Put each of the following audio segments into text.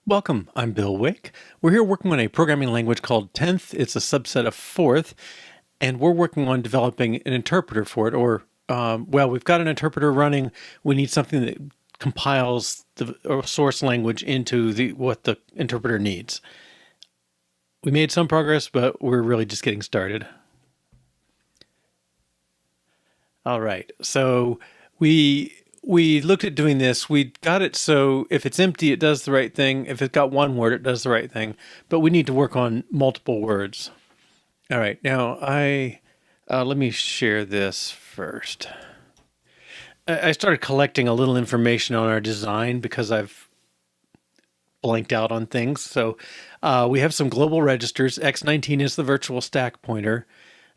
Welcome, I'm Bill Wick. We're here working on a programming language called 10th. It's a subset of 4th, and we're working on developing an interpreter for it, well, we've got an interpreter running. We need something that compiles the source language into what the interpreter needs. We made some progress, but we're really just getting started. All right, so we looked at doing this. We got it so if it's empty, it does the right thing. If it's got one word, it does the right thing. But we need to work on multiple words. All right, now let me share this first. I started collecting a little information on our design because I've blanked out on things. So we have some global registers. X19 is the virtual stack pointer.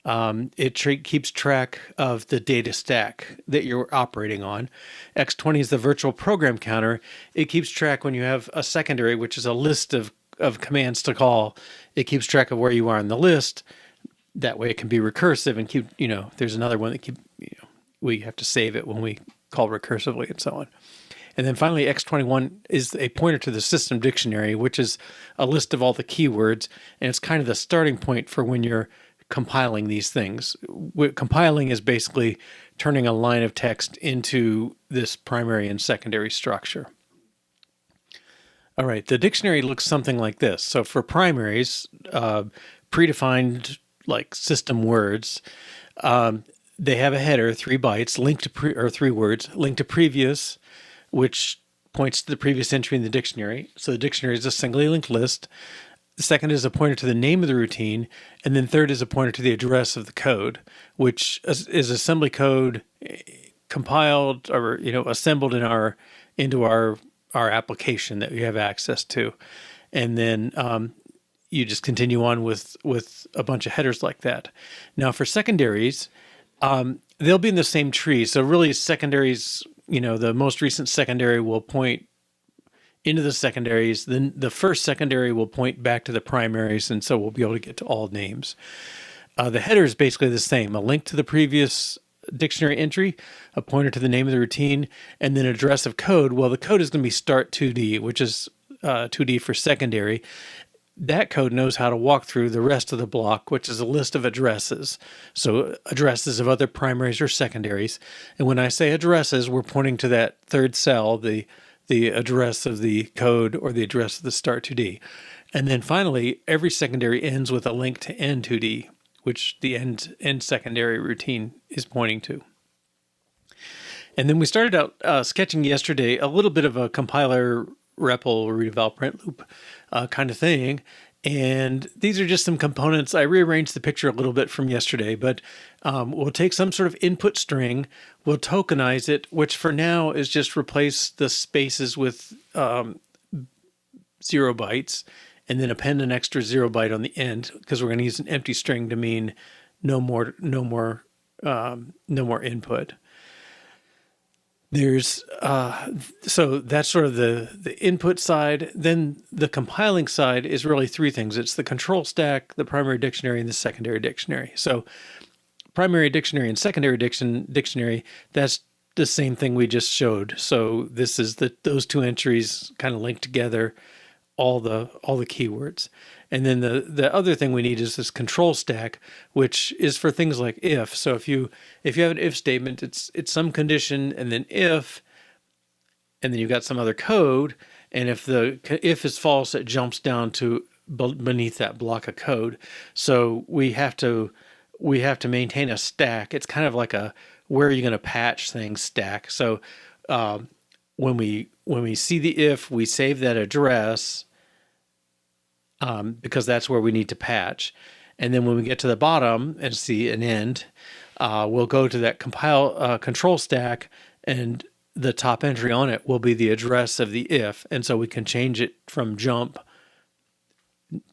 It keeps track of the data stack that you're operating on. X20 is the virtual program counter. It keeps track when you have a secondary, which is a list of commands to call. It keeps track of where you are on the list. That way it can be recursive and keep, there's another one that we have to save it when we call recursively and so on. And then finally, X21 is a pointer to the system dictionary, which is a list of all the keywords. And it's kind of the starting point for when you're compiling these things. Compiling is basically turning a line of text into this primary and secondary structure. All right, the dictionary looks something like this. So for primaries, predefined like system words, they have a header, 3 bytes, linked to or 3 words, linked to previous, which points to the previous entry in the dictionary. So the dictionary is a singly linked list. The second is a pointer to the name of the routine, and then third is a pointer to the address of the code, which is assembly code compiled or assembled into our application that we have access to, and then you just continue on with a bunch of headers like that. Now for secondaries, they'll be in the same tree. So really, secondaries, the most recent secondary will point into the secondaries, then the first secondary will point back to the primaries, and so we'll be able to get to all names. The header is basically the same, a link to the previous dictionary entry, a pointer to the name of the routine, and then address of code. Well, the code is going to be start2d, which is 2d for secondary. That code knows how to walk through the rest of the block, which is a list of addresses. So addresses of other primaries or secondaries. And when I say addresses, we're pointing to that third cell, the address of the code or the address of the start2d. And then finally, every secondary ends with a link to end2d, which the end secondary routine is pointing to. And then we started out sketching yesterday a little bit of a compiler REPL, read eval print loop kind of thing. And these are just some components. I rearranged the picture a little bit from yesterday, but we'll take some sort of input string, we'll tokenize it, which for now is just replace the spaces with 0 bytes, and then append an extra 0 byte on the end, because we're going to use an empty string to mean no more input. There's so that's sort of the input side. Then the compiling side is really 3 things. It's the control stack, the primary dictionary, and the secondary dictionary. So primary dictionary and secondary dictionary, that's the same thing we just showed. So this is those 2 entries kind of linked together, all the keywords. And then the other thing we need is this control stack, which is for things like if. So if you have an if statement, it's some condition and then if, and then you've got some other code. And if the if is false, it jumps down to beneath that block of code. So we have to maintain a stack. It's kind of like a where are you going to patch things stack. So when we see the if, we save that address. Because that's where we need to patch. And then when we get to the bottom and see an end, we'll go to that control stack, and the top entry on it will be the address of the if. And so we can change it from jump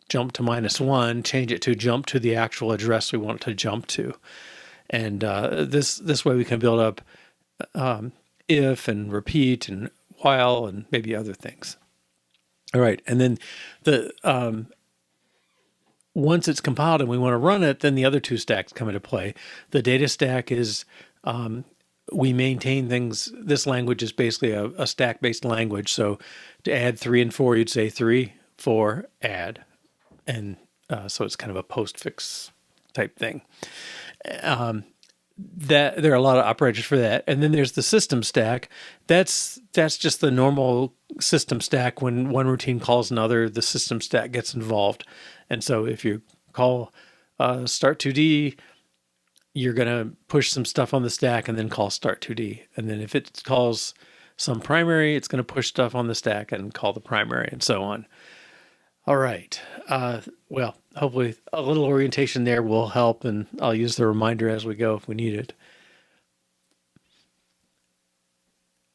to -1, change it to jump to the actual address we want it to jump to. And this way we can build up if and repeat and while and maybe other things. All right, and then once it's compiled and we want to run it, then the other 2 stacks come into play. The data stack is we maintain things. This language is basically a stack-based language. So to add 3 and 4, you'd say 3, 4, add. And so it's kind of a postfix type thing. That there are a lot of operators for that. And then there's the system stack. That's just the normal system stack. When one routine calls another, the system stack gets involved. And so if you call start 2D, you're going to push some stuff on the stack and then call start 2D. And then if it calls some primary, it's going to push stuff on the stack and call the primary, and so on. All right. Well, hopefully a little orientation there will help, and I'll use the reminder as we go if we need it.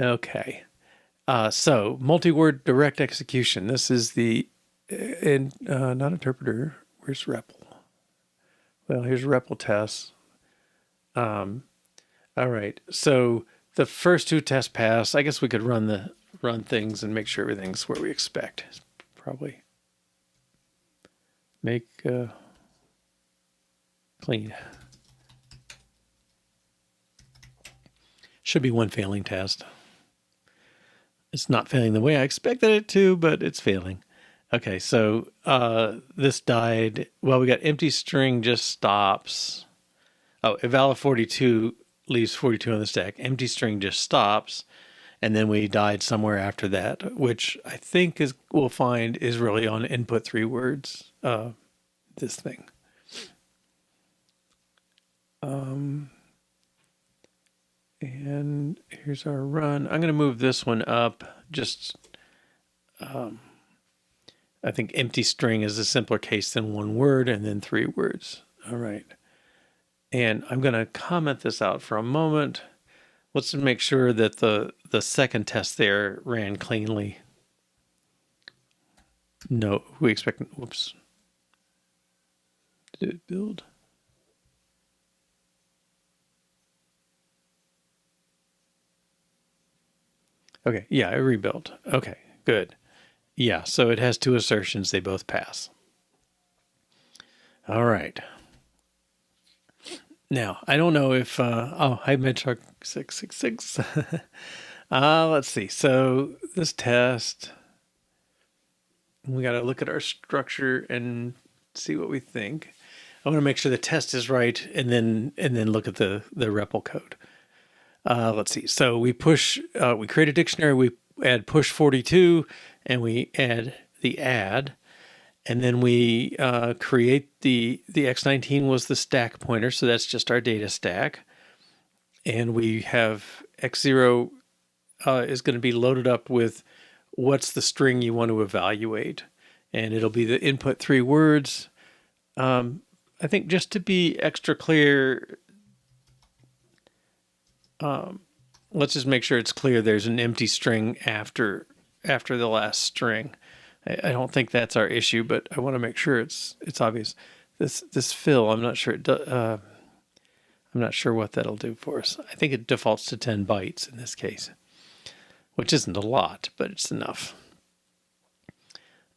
Okay. So multi-word direct execution. This is the, not interpreter. Where's REPL? Well, here's REPL tests. All right. So the first 2 tests pass. I guess we could run things and make sure everything's where we expect. Probably make clean. Should be one failing test. It's not failing the way I expected it to, but it's failing. Okay, so this died. Well, we got empty string just stops. Oh, eval 42 leaves 42 on the stack. Empty string just stops. And then we died somewhere after that, which I think we'll find is really on input 3 words. This thing. And here's our run. I'm going to move this one up. Just, I think empty string is a simpler case than 1 word and then 3 words. All right. And I'm going to comment this out for a moment. Let's make sure that the second test there ran cleanly. No, we expect, whoops. Did it build? Okay, yeah, it rebuilt. Okay, good. Yeah, so it has 2 assertions. They both pass. All right. Now, I don't know if, hi, Medtruck 666. Let's see. So this test, we got to look at our structure and see what we think. I want to make sure the test is right and then look at the REPL code. Let's see. So we create a dictionary, we add push 42, and we add the add. And then we create the X19 was the stack pointer, so that's just our data stack. And we have X0 is going to be loaded up with what's the string you want to evaluate. And it'll be the input 3 words. I think just to be extra clear, let's just make sure it's clear there's an empty string after the last string. I don't think that's our issue, but I want to make sure it's obvious. This fill, I'm not sure I'm not sure what that'll do for us. I think it defaults to 10 bytes in this case, which isn't a lot, but it's enough.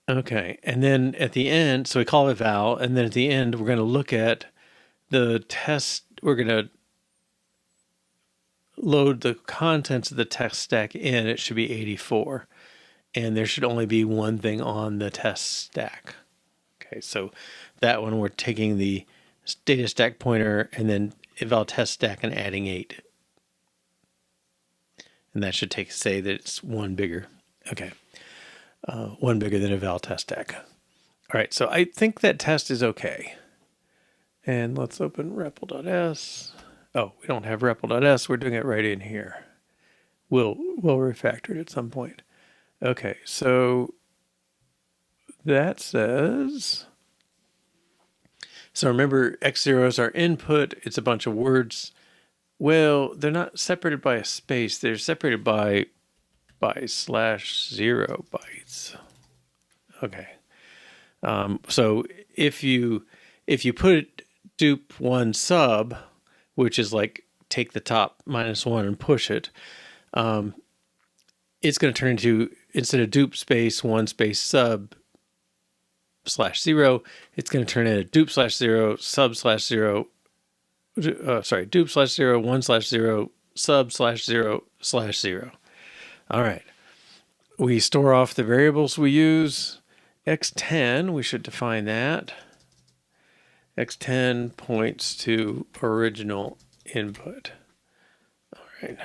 Okay, and then at the end, so we call eval, and then at the end, we're going to look at the test. We're going to load the contents of the test stack in. It should be 84. And there should only be one thing on the test stack. Okay, so that one we're taking the data stack pointer and then eval test stack and adding 8. And that should say that it's 1 bigger. Okay, 1 bigger than eval test stack. All right, so I think that test is okay. And let's open REPL.s. Oh, we don't have REPL.s. We're doing it right in here. We'll refactor it at some point. Okay, so that says, so remember X0 is our input. It's a bunch of words. Well, they're not separated by a space. They're separated by /0 bytes. Okay. So if you put dupe 1 sub, which is like take the top -1 and push it, it's going to turn into, instead of dupe space 1 space sub /0, it's going to turn into dupe/0 sub/0, dupe/0 1/0 sub/0/0. All right. We store off the variables we use. X10, we should define that. X10 points to original input. All right.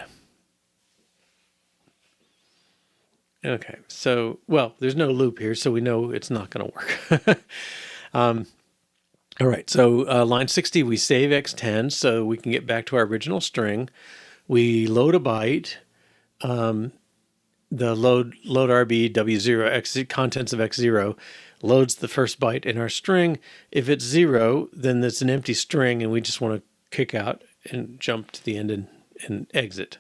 Okay, so, well, there's no loop here, so we know it's not going to work. All right, so line 60, we save X10 so we can get back to our original string. We load a byte. The load RB W0 X contents of X0 loads the first byte in our string. If it's 0, then it's an empty string, and we just want to kick out and jump to the end and exit.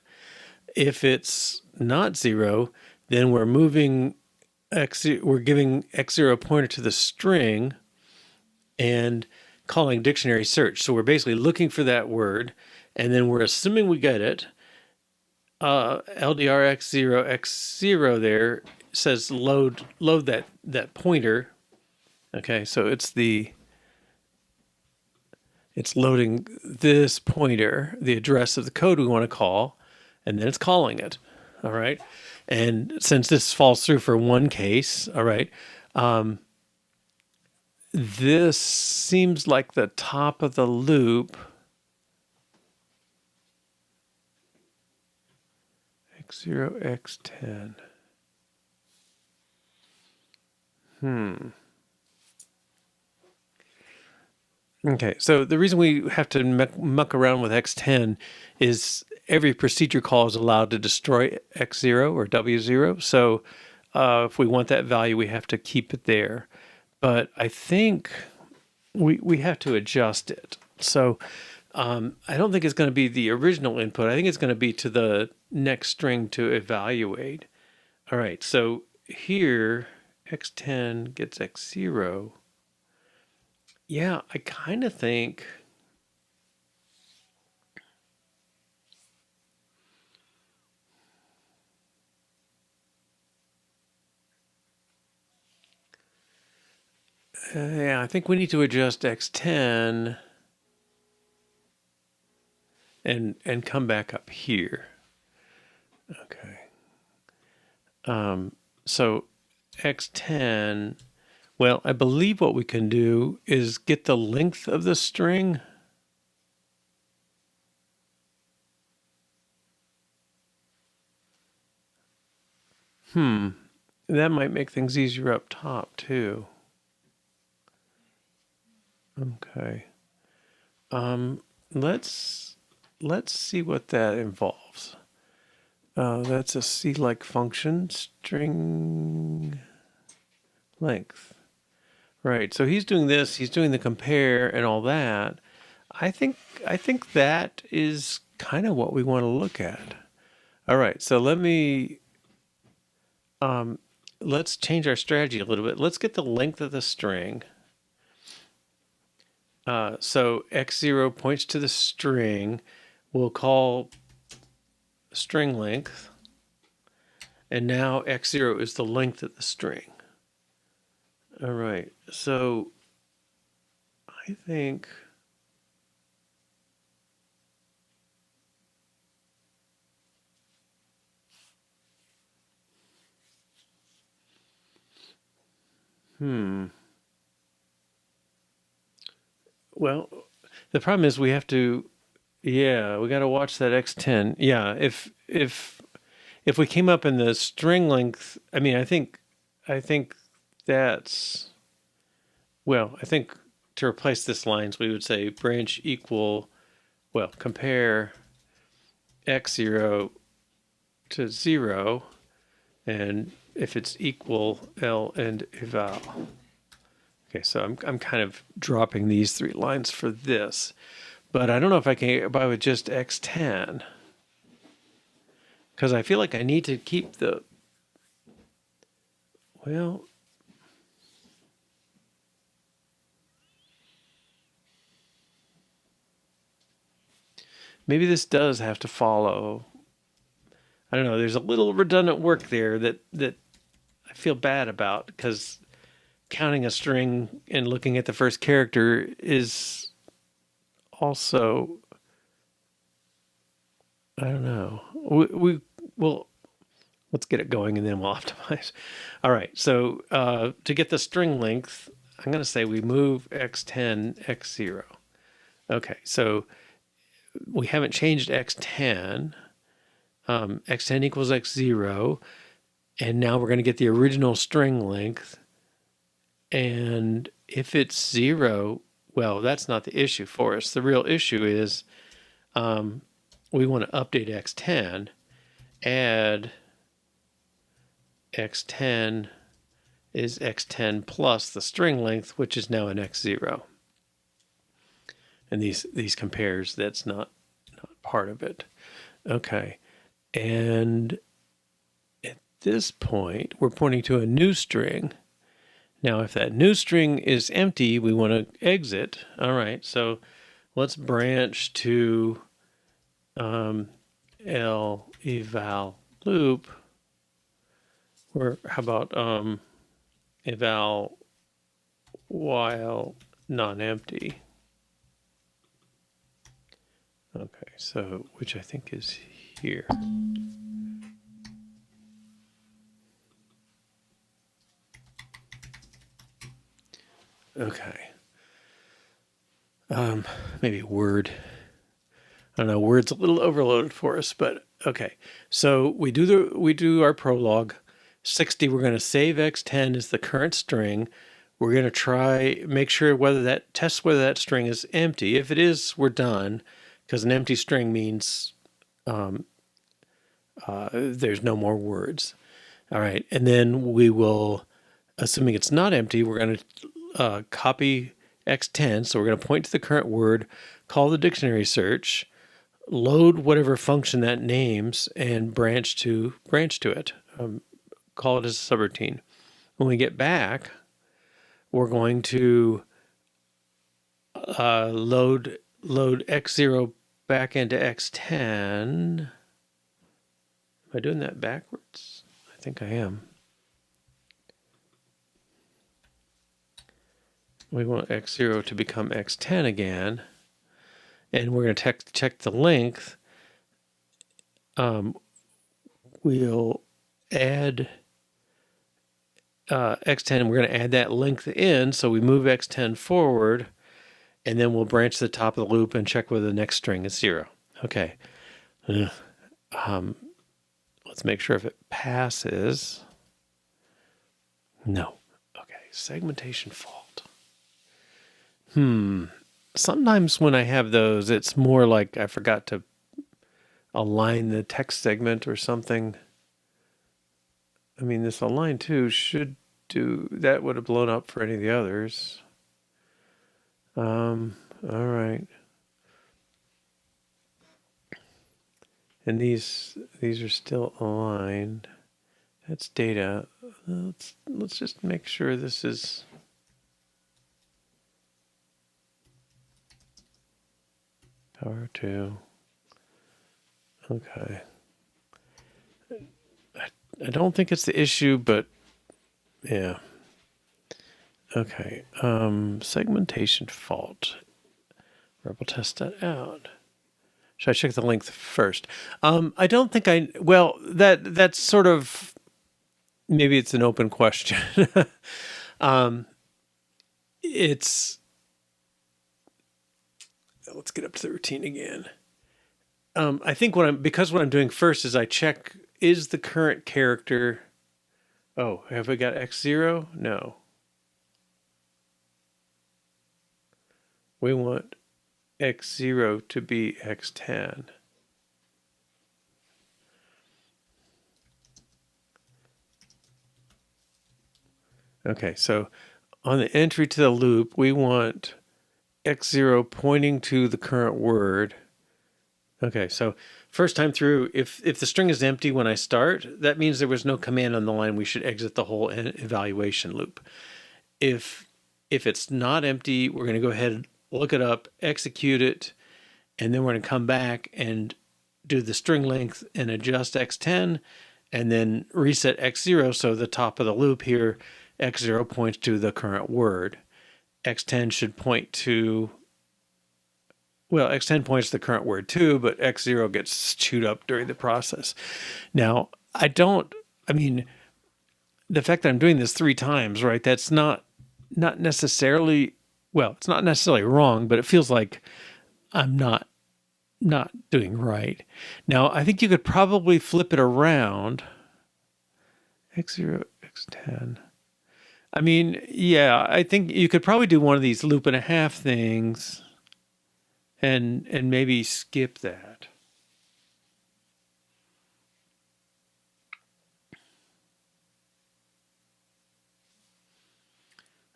If it's not 0, then we're moving we're giving X0 pointer to the string and calling dictionary search. So we're basically looking for that word, and then we're assuming we get it. LDR X0 there says load that pointer. Okay, so it's loading this pointer, the address of the code we want to call, and then it's calling it. All right. And since this falls through for one case, all right, this seems like the top of the loop. X0, X10. Okay, so the reason we have to muck around with X10 is every procedure call is allowed to destroy X0 or W0. So if we want that value, we have to keep it there. But I think we have to adjust it. So I don't think it's going to be the original input. I think it's going to be to the next string to evaluate. All right, so here X10 gets X0. Yeah, I kind of think yeah, I think we need to adjust X10 and come back up here. Okay. So X10, well, I believe what we can do is get the length of the string. That might make things easier up top too. Okay. Let's see what that involves. That's a C-like function, string length. Right. So he's doing this. He's doing the compare and all that. I think that is kind of what we want to look at. All right. So let's change our strategy a little bit. Let's get the length of the string. So X0 points to the string. We'll call string length. And now X0 is the length of the string. All right. So I think well, the problem is we have to, yeah, we got to watch that X10. Yeah, if we came up in the string length, I mean, I think that's, well, I think to replace this lines, we would say branch equal, well, compare X0 to 0, and if it's equal, L and eval. Okay, so I'm kind of dropping these three lines for this, but I don't know if I can get by with just X10, because I feel like I need to keep the, well, maybe this does have to follow. I don't know. There's a little redundant work there that I feel bad about, because counting a string and looking at the first character is also I don't know. Well, let's get it going and then we'll optimize. All right. So to get the string length, I'm going to say we move x10, x0. Okay. So we haven't changed x10. X10 equals x0. And now we're going to get the original string length. And if it's 0, well, that's not the issue for us. The real issue is we want to update x10, add x10 is x10 plus the string length, which is now an x0. And these compares, that's not part of it. Okay. And at this point, we're pointing to a new string. Now, if that new string is empty, we want to exit. All right, so let's branch to eval loop. Or how about eval while non-empty? Okay, so which I think is here. Okay. Maybe Word. I don't know. Word's a little overloaded for us, but okay. So we do our prologue. 60. We're going to save x10 as the current string. We're going to make sure test whether that string is empty. If it is, we're done, because an empty string means there's no more words. All right, and then we will, assuming it's not empty, we're going to copy x10. So we're going to point to the current word, call the dictionary search, load whatever function that names, and branch to it. Call it as a subroutine. When we get back, we're going to load x0 back into x10. Am I doing that backwards? I think I am. We want x0 to become x10 again. And we're going to check the length. We'll add x10. We're going to add that length in. So we move x10 forward. And then we'll branch to the top of the loop and check whether the next string is 0. Okay. Let's make sure if it passes. No. Okay. Segmentation fault. Sometimes when I have those, it's more like I forgot to align the text segment or something. I mean, this align to should do, that would have blown up for any of the others. All right. And these are still aligned. That's data. Let's just make sure this is power 2. Okay. I don't think it's the issue, but yeah. Okay. Segmentation fault. REPL test that out. Should I check the length first? I don't think that's sort of, maybe it's an open question. Let's get up to the routine again. I think what I'm doing first is I check, is the current character, have we got x0? No. We want x0 to be x10. Okay, so on the entry to the loop, we want x0 pointing to the current word. Okay, so first time through, if the string is empty when I start, that means there was no command on the line. We should exit the whole evaluation loop. If it's not empty, we're going to go ahead and look it up, execute it, and then we're going to come back and do the string length and adjust x10, and then reset x0. So the top of the loop here, x0 points to the current word. x10 should point to well, x10 points to the current word too, but x0 gets chewed up during the process. Now, I mean, the fact that I'm doing this 3 times, right? That's not necessarily, well, it's not necessarily wrong, but it feels like I'm not doing right. Now, I think you could probably flip it around. X0, X10. I mean, yeah, I think you could probably do one of these loop and a half things and maybe skip that.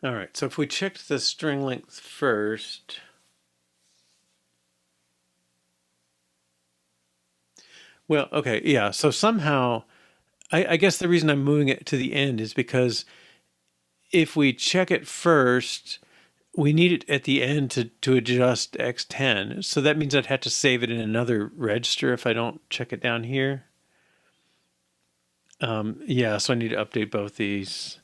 All right, so if we checked the string length first, well, okay, yeah, so somehow, I guess the reason I'm moving it to the end is because if we check it first, we need it at the end to adjust X10. So that means I'd have to save it in another register if I don't check it down here. Yeah, so I need to update both these.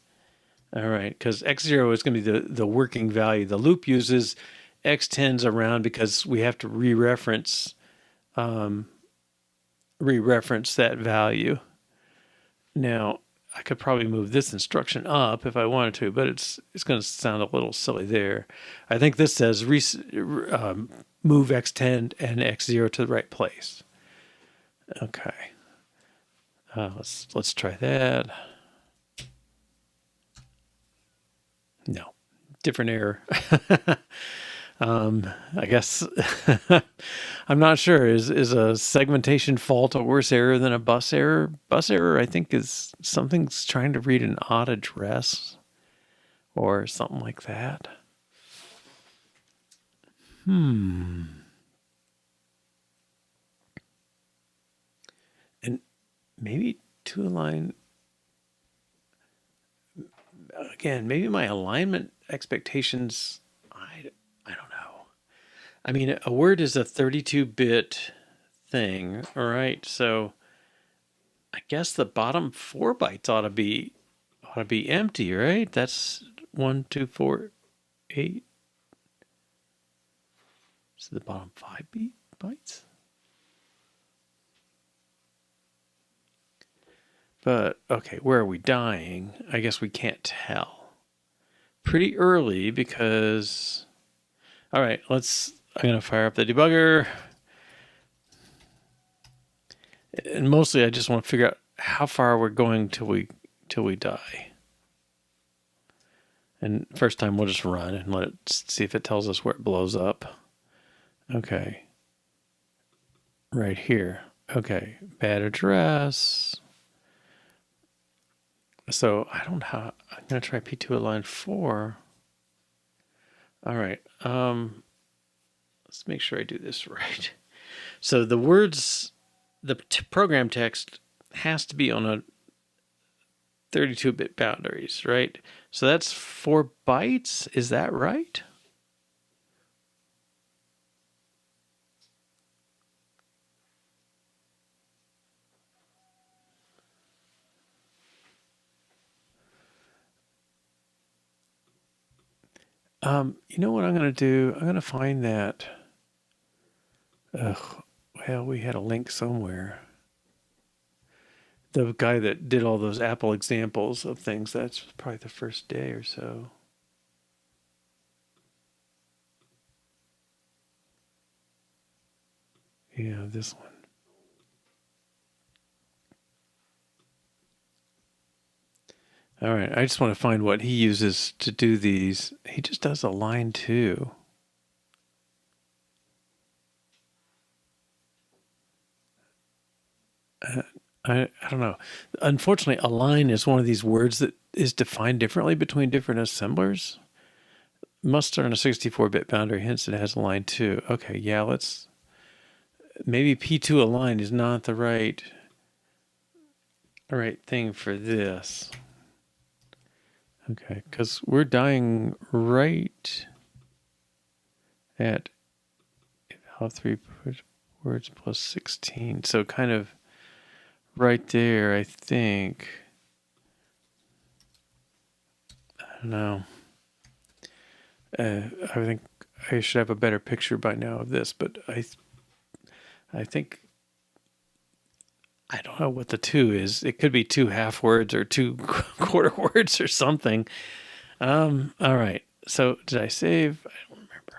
All right, because X0 is going to be the working value. The loop uses X10s around because we have to re-reference that value. Now, I could probably move this instruction up if I wanted to, but it's going to sound a little silly there. I think this says move X10 and X0 to the right place. Okay. Let's try that. No, different error. I guess I'm not sure. Is a segmentation fault a worse error than a bus error? Bus error, I think, is something's trying to read an odd address or something like that. And maybe to align again. Maybe my alignment expectations. I don't know. I mean, a word is a 32-bit thing, all right? So I guess the bottom 4 bytes ought to be empty, right? That's 1, 2, 4, 8. So the bottom 5 bytes. But okay, where are we dying? I guess we can't tell. Pretty early because. All right, I'm gonna fire up the debugger. And mostly I just want to figure out how far we're going till we die. And first time we'll just run and let it see if it tells us where it blows up. Okay. Right here. Okay. Bad address. So I don't have, I'm going to try P2 align 4. All right. Let's make sure I do this right. So the words, the program text has to be on a 32-bit boundaries, right? So that's 4 bytes. Is that right? You know what I'm going to do? I'm going to find that. Well, we had a link somewhere. The guy that did all those Apple examples of things, that's probably the first day or so. Yeah, this one. All right, I just want to find what he uses to do these. He just does align 2. I don't know. Unfortunately, align is one of these words that is defined differently between different assemblers. Must start on a 64-bit boundary, hence it has align 2. Okay, yeah, maybe P2 align is not the right thing for this. Okay, because we're dying right at Eval 3 words plus 16. So kind of right there, I think. I don't know. I think I should have a better picture by now of this, but I think I don't know what the two is. It could be two half words or two quarter words or something. All right. So did I save? I don't remember.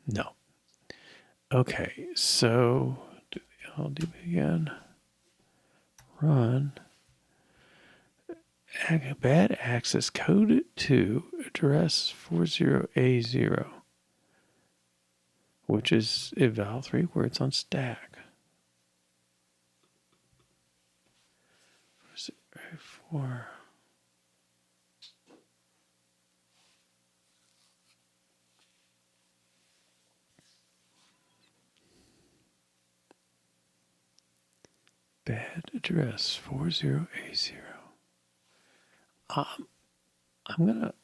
No. Okay. So do the LDB again. Run. Bad access code to address 40A0, which is eval 3 words on stack. 4. Bad address 40A0. I'm gonna.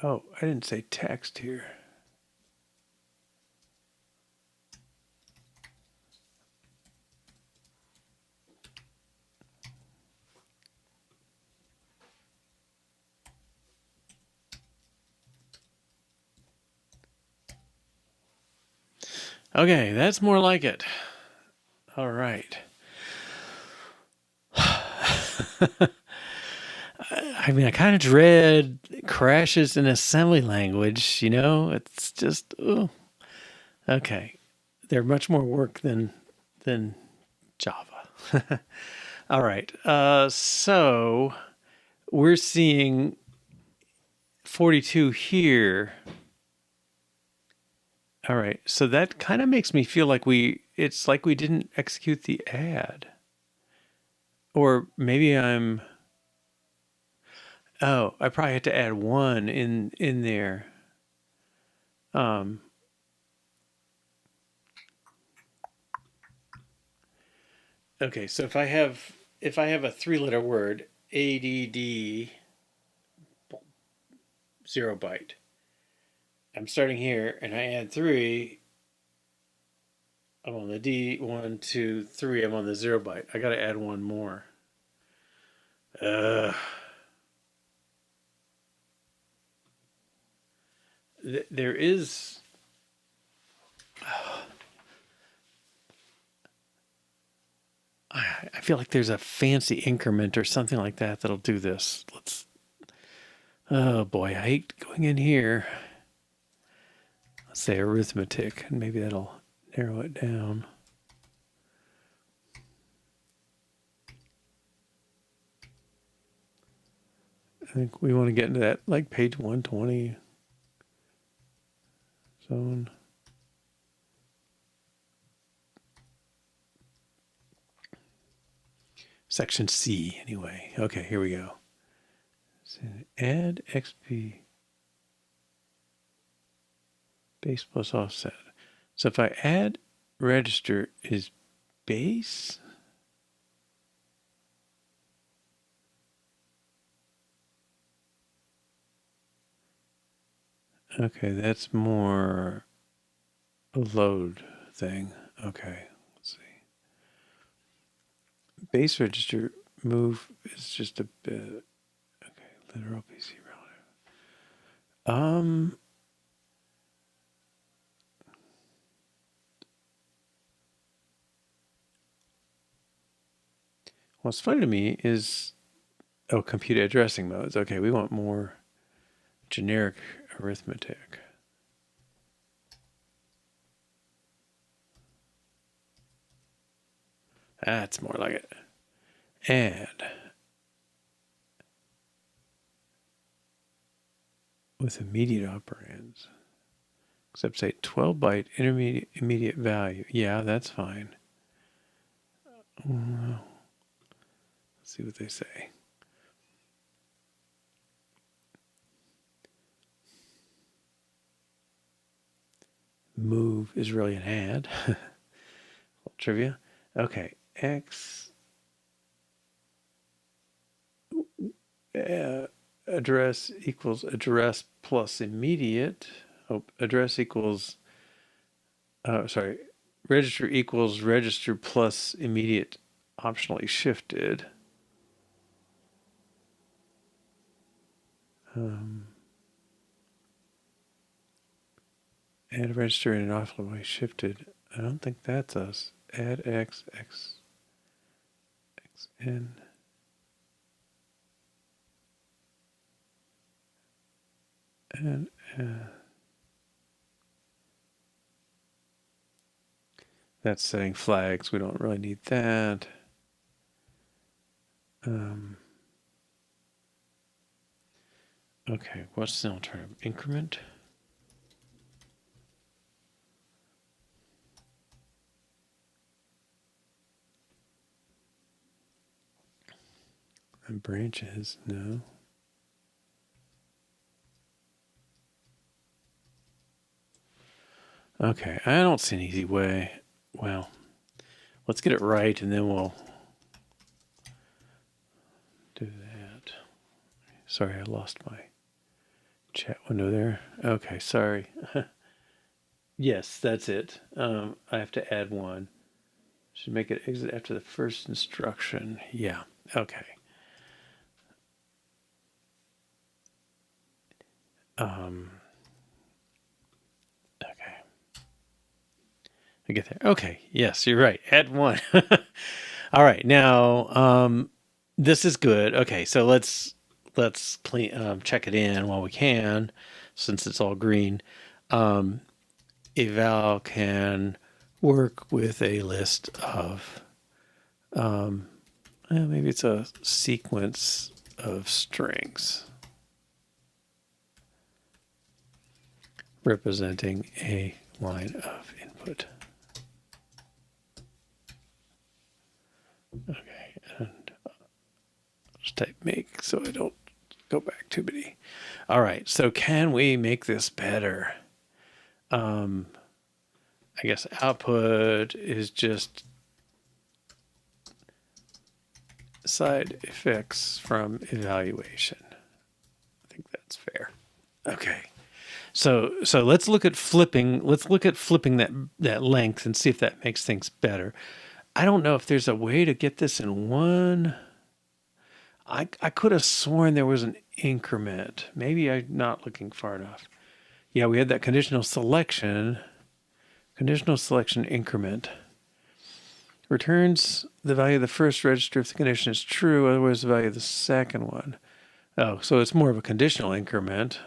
Oh, I didn't say text here. Okay, that's more like it. All right. I mean, I kind of dread crashes in assembly language, you know? It's just, oh, okay. They're much more work than Java. All right. So we're seeing 42 here. All right. So that kind of makes me feel like it's like we didn't execute the add. Or maybe oh, I probably had to add one in there. Okay, so if I have a 3-letter word, ADD 0 byte, I'm starting here and I add 3. I'm on the D, 1, 2, 3. I'm on the 0 byte. I got to add one more. There is. I feel like there's a fancy increment or something like that that'll do this. Oh boy, I hate going in here. Let's say arithmetic, and maybe that'll narrow it down. I think we want to get into that like page 120 zone. Section C, anyway. Okay, here we go. So add XP base plus offset. So if I add register is base. Okay, that's more a load thing. Okay, let's see. Base register move is just a bit. Okay, literal PC relative. What's funny to me is, oh, computer addressing modes. Okay, we want more generic arithmetic. That's more like it. Add with immediate operands. Except say 12-byte intermediate immediate value. Yeah, that's fine. Let's see what they say. Move is really an add. Trivia. Okay, X address equals address plus immediate. Oh, address equals. Sorry. register equals register plus immediate optionally shifted. Add register in an optionally shifted. I don't think that's us. Add x, x, x, n. And that's setting flags. We don't really need that. Okay, what's the alternative? Increment? And branches? No. Okay, I don't see an easy way. Well, let's get it right and then we'll do that. Sorry, I lost my chat window there. Okay, sorry. Yes, that's it. I have to add one. Should make it exit after the first instruction. Yeah, okay. Okay. I get there. Okay, yes, you're right. Add one. All right, now this is good. Okay, so let's clean check it in while we can, since it's all green. Eval can work with a list of maybe it's a sequence of strings representing a line of input. Okay, and just type make so I don't go back too many. All right, so can we make this better? I guess output is just side effects from evaluation. I think that's fair. Okay. So let's look at flipping. Let's look at flipping that length and see if that makes things better. I don't know if there's a way to get this in one. I could have sworn there was an increment. Maybe I'm not looking far enough. Yeah, we had that conditional selection increment. Returns the value of the first register if the condition is true, otherwise the value of the second one. Oh, so it's more of a conditional increment.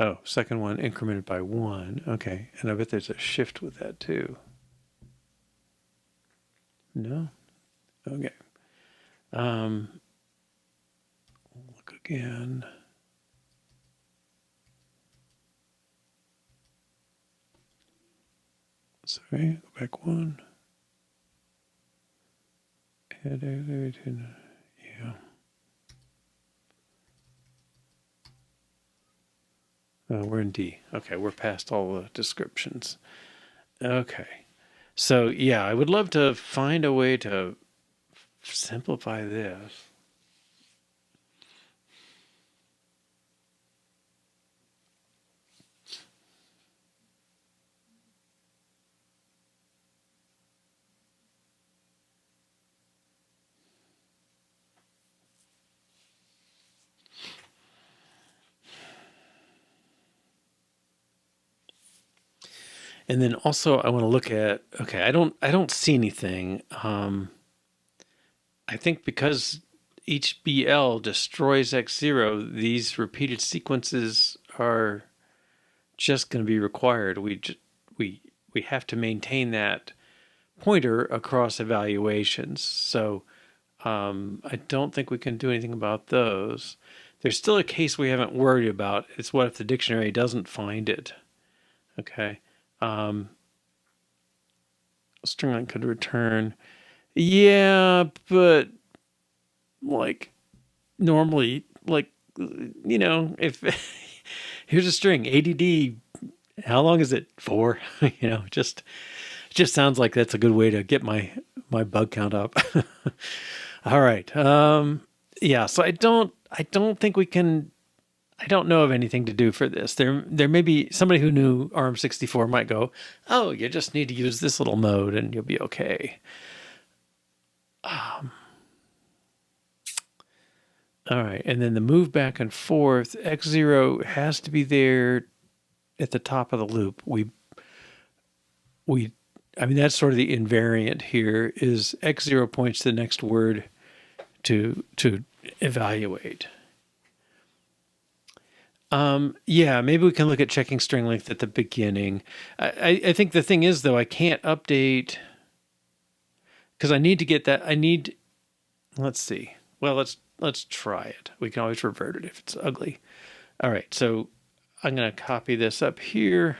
Oh, second one incremented by 1. Okay, and I bet there's a shift with that too. No? Okay. Look again. Sorry, go back 1. Add, yeah. We're in D. Okay, we're past all the descriptions. Okay. So, yeah, I would love to find a way to simplify this. And then also I want to look at, okay, I don't see anything. I think because each BL destroys X0, these repeated sequences are just going to be required. We have to maintain that pointer across evaluations. So I don't think we can do anything about those. There's still a case we haven't worried about. It's what if the dictionary doesn't find it? Okay. String line could return. Yeah, but like normally, like, you know, if here's a string, ADD, how long is it? 4? You know, just sounds like that's a good way to get my bug count up. All right. Yeah, so I don't think we can I don't know of anything to do for this. There may be somebody who knew ARM64 might go, oh, you just need to use this little mode and you'll be okay. All right, and then the move back and forth, X0 has to be there at the top of the loop. I mean, that's sort of the invariant here is X0 points to the next word to evaluate. Yeah, maybe we can look at checking string length at the beginning. I think the thing is, though, I can't update because I need to get that. Let's see. Well, let's try it. We can always revert it if it's ugly. All right, so I'm going to copy this up here.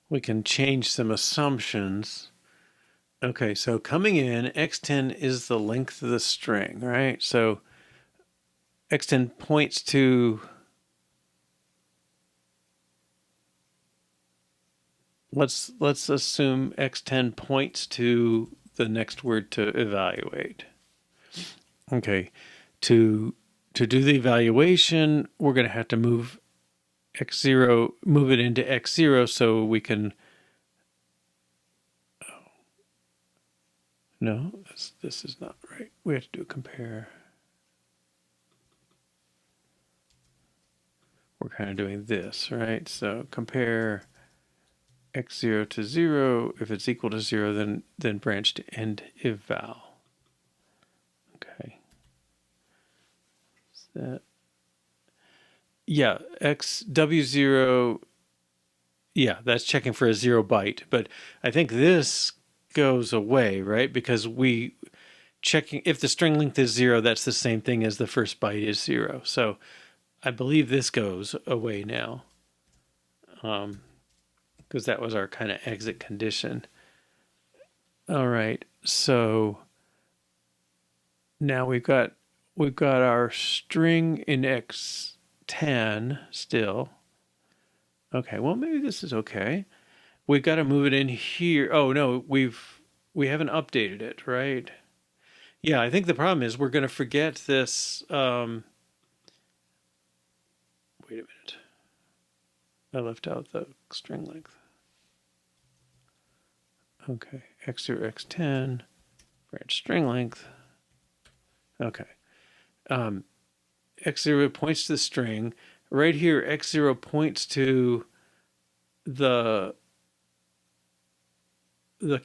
We can change some assumptions. Okay, so coming in, x10 is the length of the string, right? So x10 points to, let's assume x10 points to the next word to evaluate. Okay, to do the evaluation, we're going to have to move x0, move it into x0 so we can, no, this is not right. We have to do a compare. We're kind of doing this, right? So compare x0 to 0. If it's equal to 0, then branch to end eval. Okay. Is that? Yeah, w0. Yeah, that's checking for a 0 byte. But I think this goes away, right? Because we checking if the string length is 0, that's the same thing as the first byte is 0. So I believe this goes away now, because that was our kind of exit condition. All right, so now we've got our string in x10 still. Okay, well maybe this is okay. We've got to move it in here. Oh no, we haven't updated it, right? Yeah, I think the problem is we're going to forget this. Wait a minute. I left out the string length. Okay, x0, x10, branch string length. Okay. X0 points to the string. Right here, x0 points to the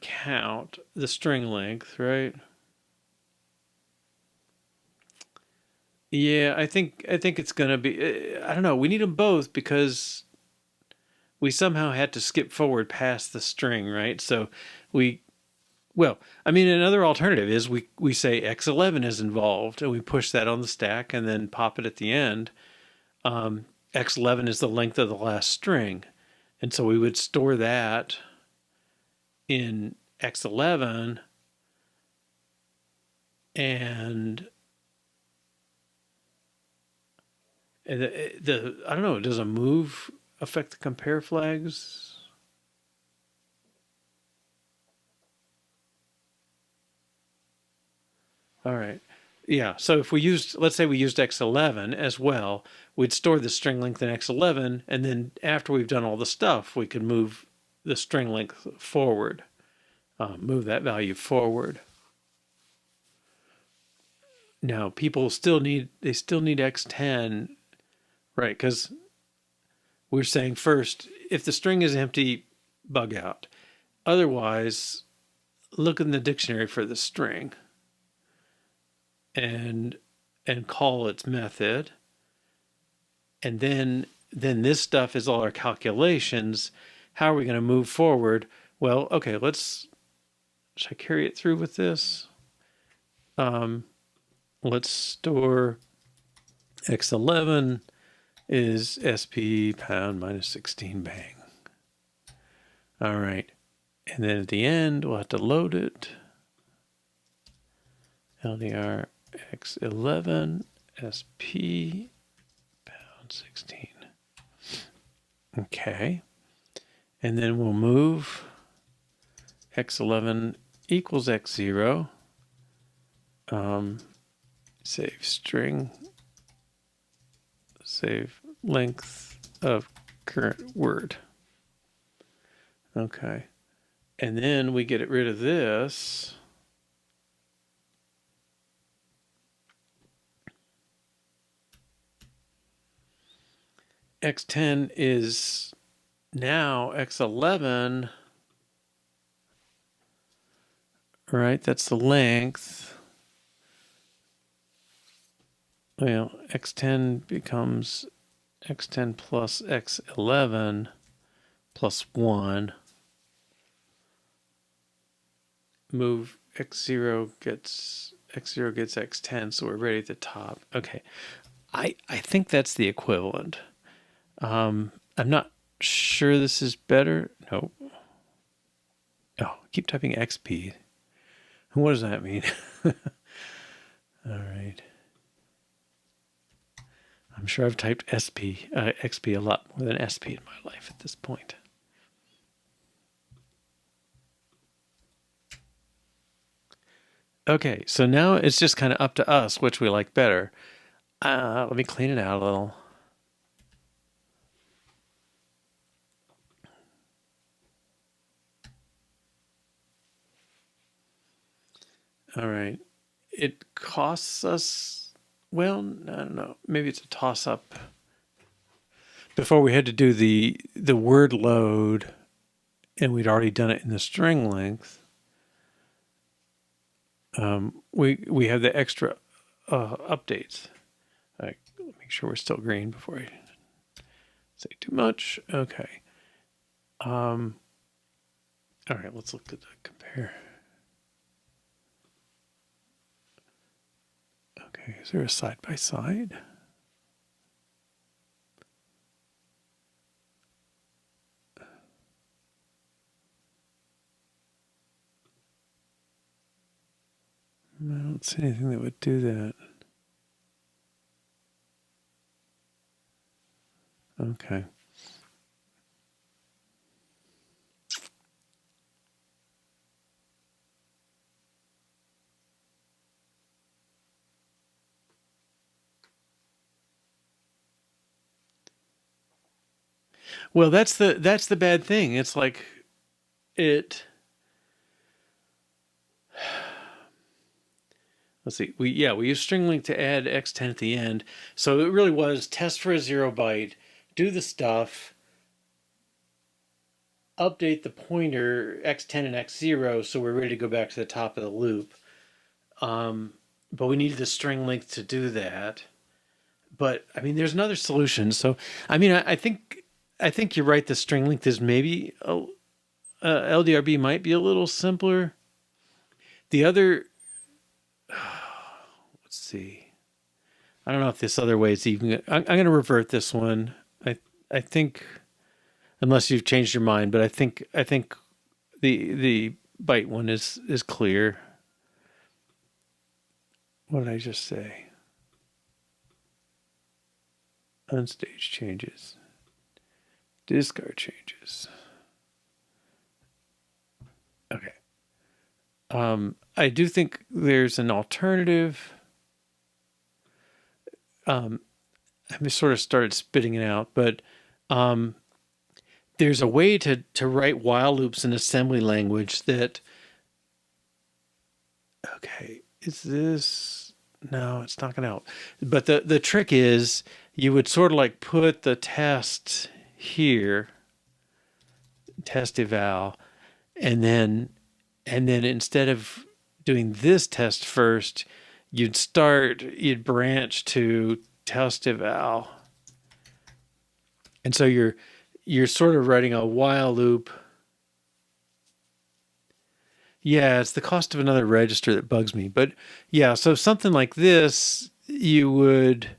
count, the string length, right? Yeah, I think it's gonna be. I don't know. We need them both because we somehow had to skip forward past the string, right? So well, I mean, another alternative is we say x11 is involved and we push that on the stack and then pop it at the end. X11 is the length of the last string, and so we would store that in x11 and the I don't know, does a move affect the compare flags? All right. Yeah, so if we used, let's say we used x11 as well, we'd store the string length in x11, and then after we've done all the stuff, we could move the string length forward, move that value forward. Now, people still need x10, right? Because we're saying first, if the string is empty, bug out. Otherwise, look in the dictionary for the string and call its method. And then this stuff is all our calculations. How are we going to move forward? Well, okay, should I carry it through with this? Let's store x11 is sp pound minus 16 bang. All right. And then at the end, we'll have to load it. LDR x11 sp pound 16. Okay. And then we'll move x11 equals x0. Save string, save length of current word. Okay. And then we get rid of this. X10 is now X11. Right, that's the length. Well, X10 becomes X10 plus X11 plus 1. Move X0 gets X10, so we're ready at the top. Okay. I think that's the equivalent. I'm not sure this is better. No. Oh, keep typing XP. What does that mean? All right. I'm sure I've typed XP a lot more than SP in my life at this point. Okay, so now it's just kind of up to us which we like better. Let me clean it out a little. All right. It costs us, well, I don't know. Maybe it's a toss up. Before we had to do the word load, and we'd already done it in the string length. We have the extra updates. All right, make sure we're still green before I say too much. Okay. All right, let's look at the compare. Okay, is there a side by side? I don't see anything that would do that. Okay. Well, that's the bad thing. It's like it. Let's see. We use string link to add X10 at the end. So it really was test for a 0 byte, do the stuff, update the pointer X10 and X0, so we're ready to go back to the top of the loop. But we needed the string length to do that. But I mean, there's another solution. So I mean, I think you're right. The string length is maybe LDRB might be a little simpler. The other, let's see. I don't know if this other way is even. I'm going to revert this one. I think, unless you've changed your mind, but I think the byte one is clear. What did I just say? Unstage changes. Discard changes. Okay. I do think there's an alternative. I just sort of started spitting it out, but there's a way to write while loops in assembly language that. Okay, is this? No, it's not going to help. But the trick is you would sort of like put the test here, test eval, and then instead of doing this test first, you'd branch to test eval. And so you're sort of writing a while loop. Yeah, it's the cost of another register that bugs me. But yeah, so something like this, you would.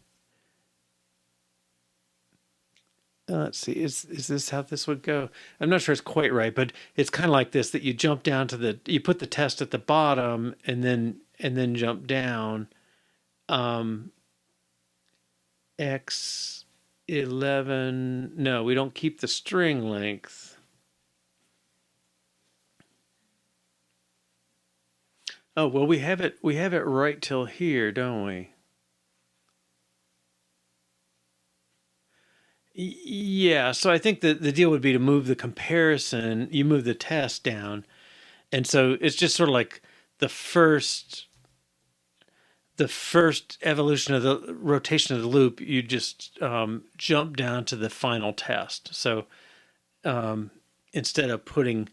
Let's see, is this how this would go? I'm not sure it's quite right, but it's kind of like this: that you jump down to you put the test at the bottom, and then jump down. X11. No, we don't keep the string length. Oh, well, we have it right till here, don't we? Yeah, so I think that the deal would be to move the comparison, you move the test down. And so it's just sort of like the first the first evolution of the rotation of the loop, you just jump down to the final test. So instead of putting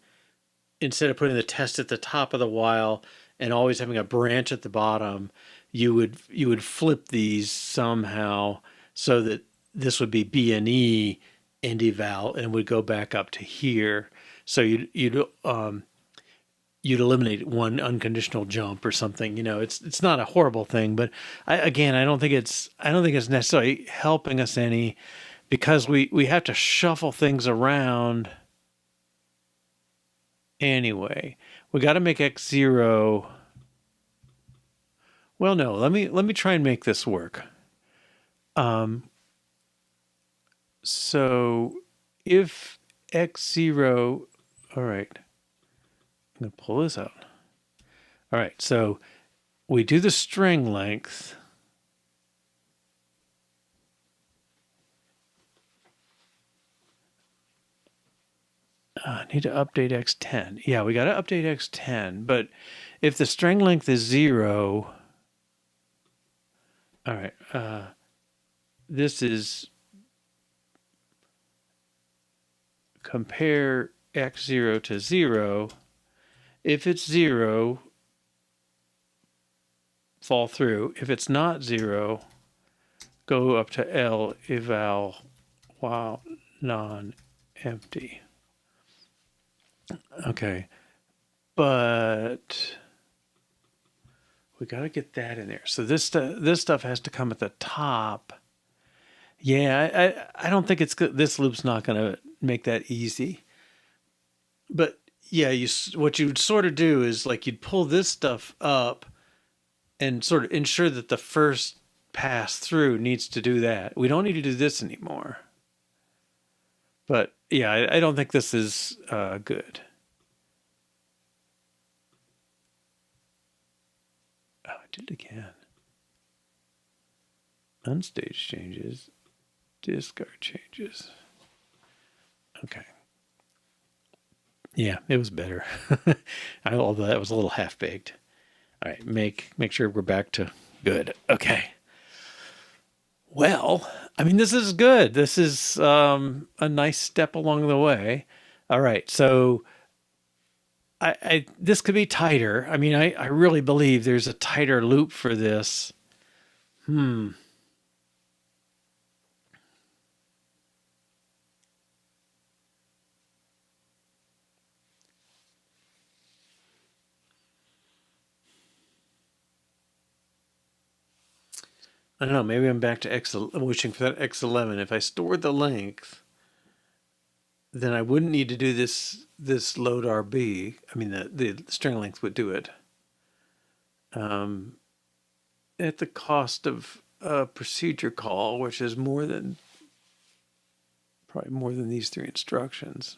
the test at the top of the while and always having a branch at the bottom, you would flip these somehow so that this would be B and E and eval and would go back up to here. So you'd eliminate one unconditional jump or something. It's not a horrible thing, but I don't think it's necessarily helping us any because we have to shuffle things around anyway. We got to make x zero. Well, no, let me try and make this work. So if x zero, all right, I'm gonna pull this out. All right, so we do the string length. I need to update x10. Yeah, we got to update x10. But if the string length is 0, all right, this is compare x0 to 0. If it's 0, fall through. If it's not 0, go up to L eval while non-empty. Okay, but we got to get that in there. So this stuff has to come at the top. Yeah, I don't think it's good. This loop's not going to make that easy. But yeah, what you'd sort of do is like you'd pull this stuff up and sort of ensure that the first pass through needs to do that. We don't need to do this anymore. But yeah, I don't think this is good. Oh, I did it again. Unstaged changes, discard changes. Okay. Yeah, it was better. Although that was a little half baked. All right, make sure we're back to good. Okay. Well, I mean, this is good. This is a nice step along the way. All right, so I this could be tighter. I mean, I really believe there's a tighter loop for this. Hmm. I don't know. Maybe I'm back to X. I'm wishing for that X11. If I stored the length, then I wouldn't need to do this load RB. I mean, the string length would do it. Um, at the cost of a procedure call, which is probably more than these three instructions.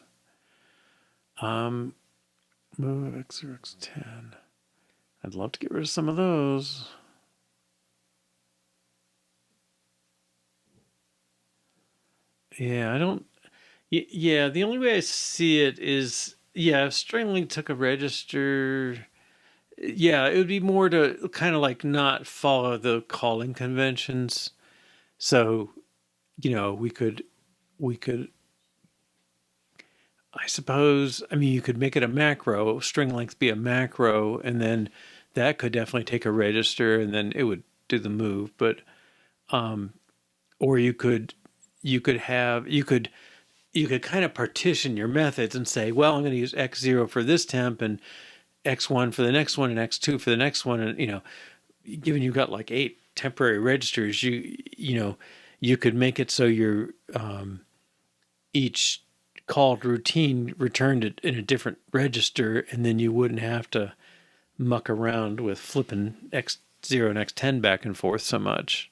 Um, move X or X10. I'd love to get rid of some of those. Yeah, I don't. Yeah, the only way I see it is, yeah, if string length took a register, yeah, it would be more to kind of like not follow the calling conventions. So, we could, I suppose, I mean, you could make it a macro, string length be a macro, and then that could definitely take a register and then it would do the move. But, or you could kind of partition your methods and say, well, I'm going to use X0 for this temp and X1 for the next one and X2 for the next one. And, given you've got like 8 temporary registers, you could make it so your each called routine returned it in a different register, and then you wouldn't have to muck around with flipping X0 and X10 back and forth so much.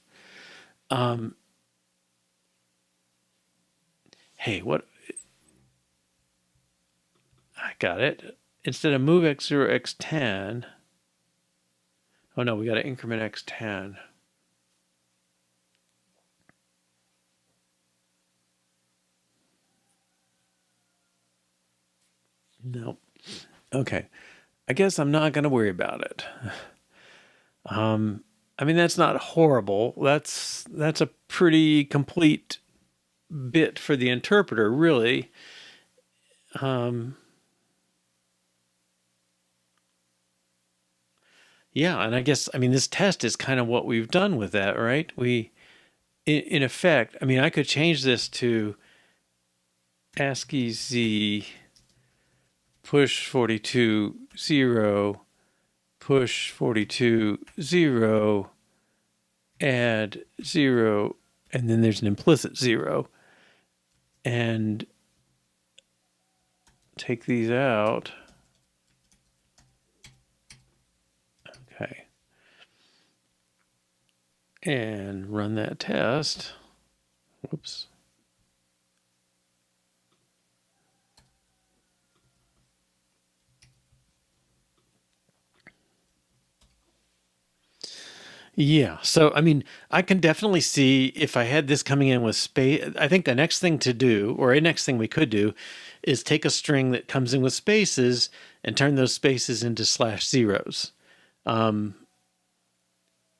Um, hey, what? I got it. Instead of move X0, X10, Oh no, we got to increment x10. No. Okay. I guess I'm not going to worry about it. I mean, that's not horrible. That's a pretty complete bit for the interpreter, really. Yeah, and I guess, I mean, this test is kind of what we've done with that, right? In effect, I mean, I could change this to ASCII Z push 42 0, push 42 0, add 0, and then there's an implicit 0. And take these out. Okay. And run that test. Whoops. Yeah. So, I mean, I can definitely see if I had this coming in with space. I think the next thing to do, or a next thing we could do, is take a string that comes in with spaces and turn those spaces into slash zeros.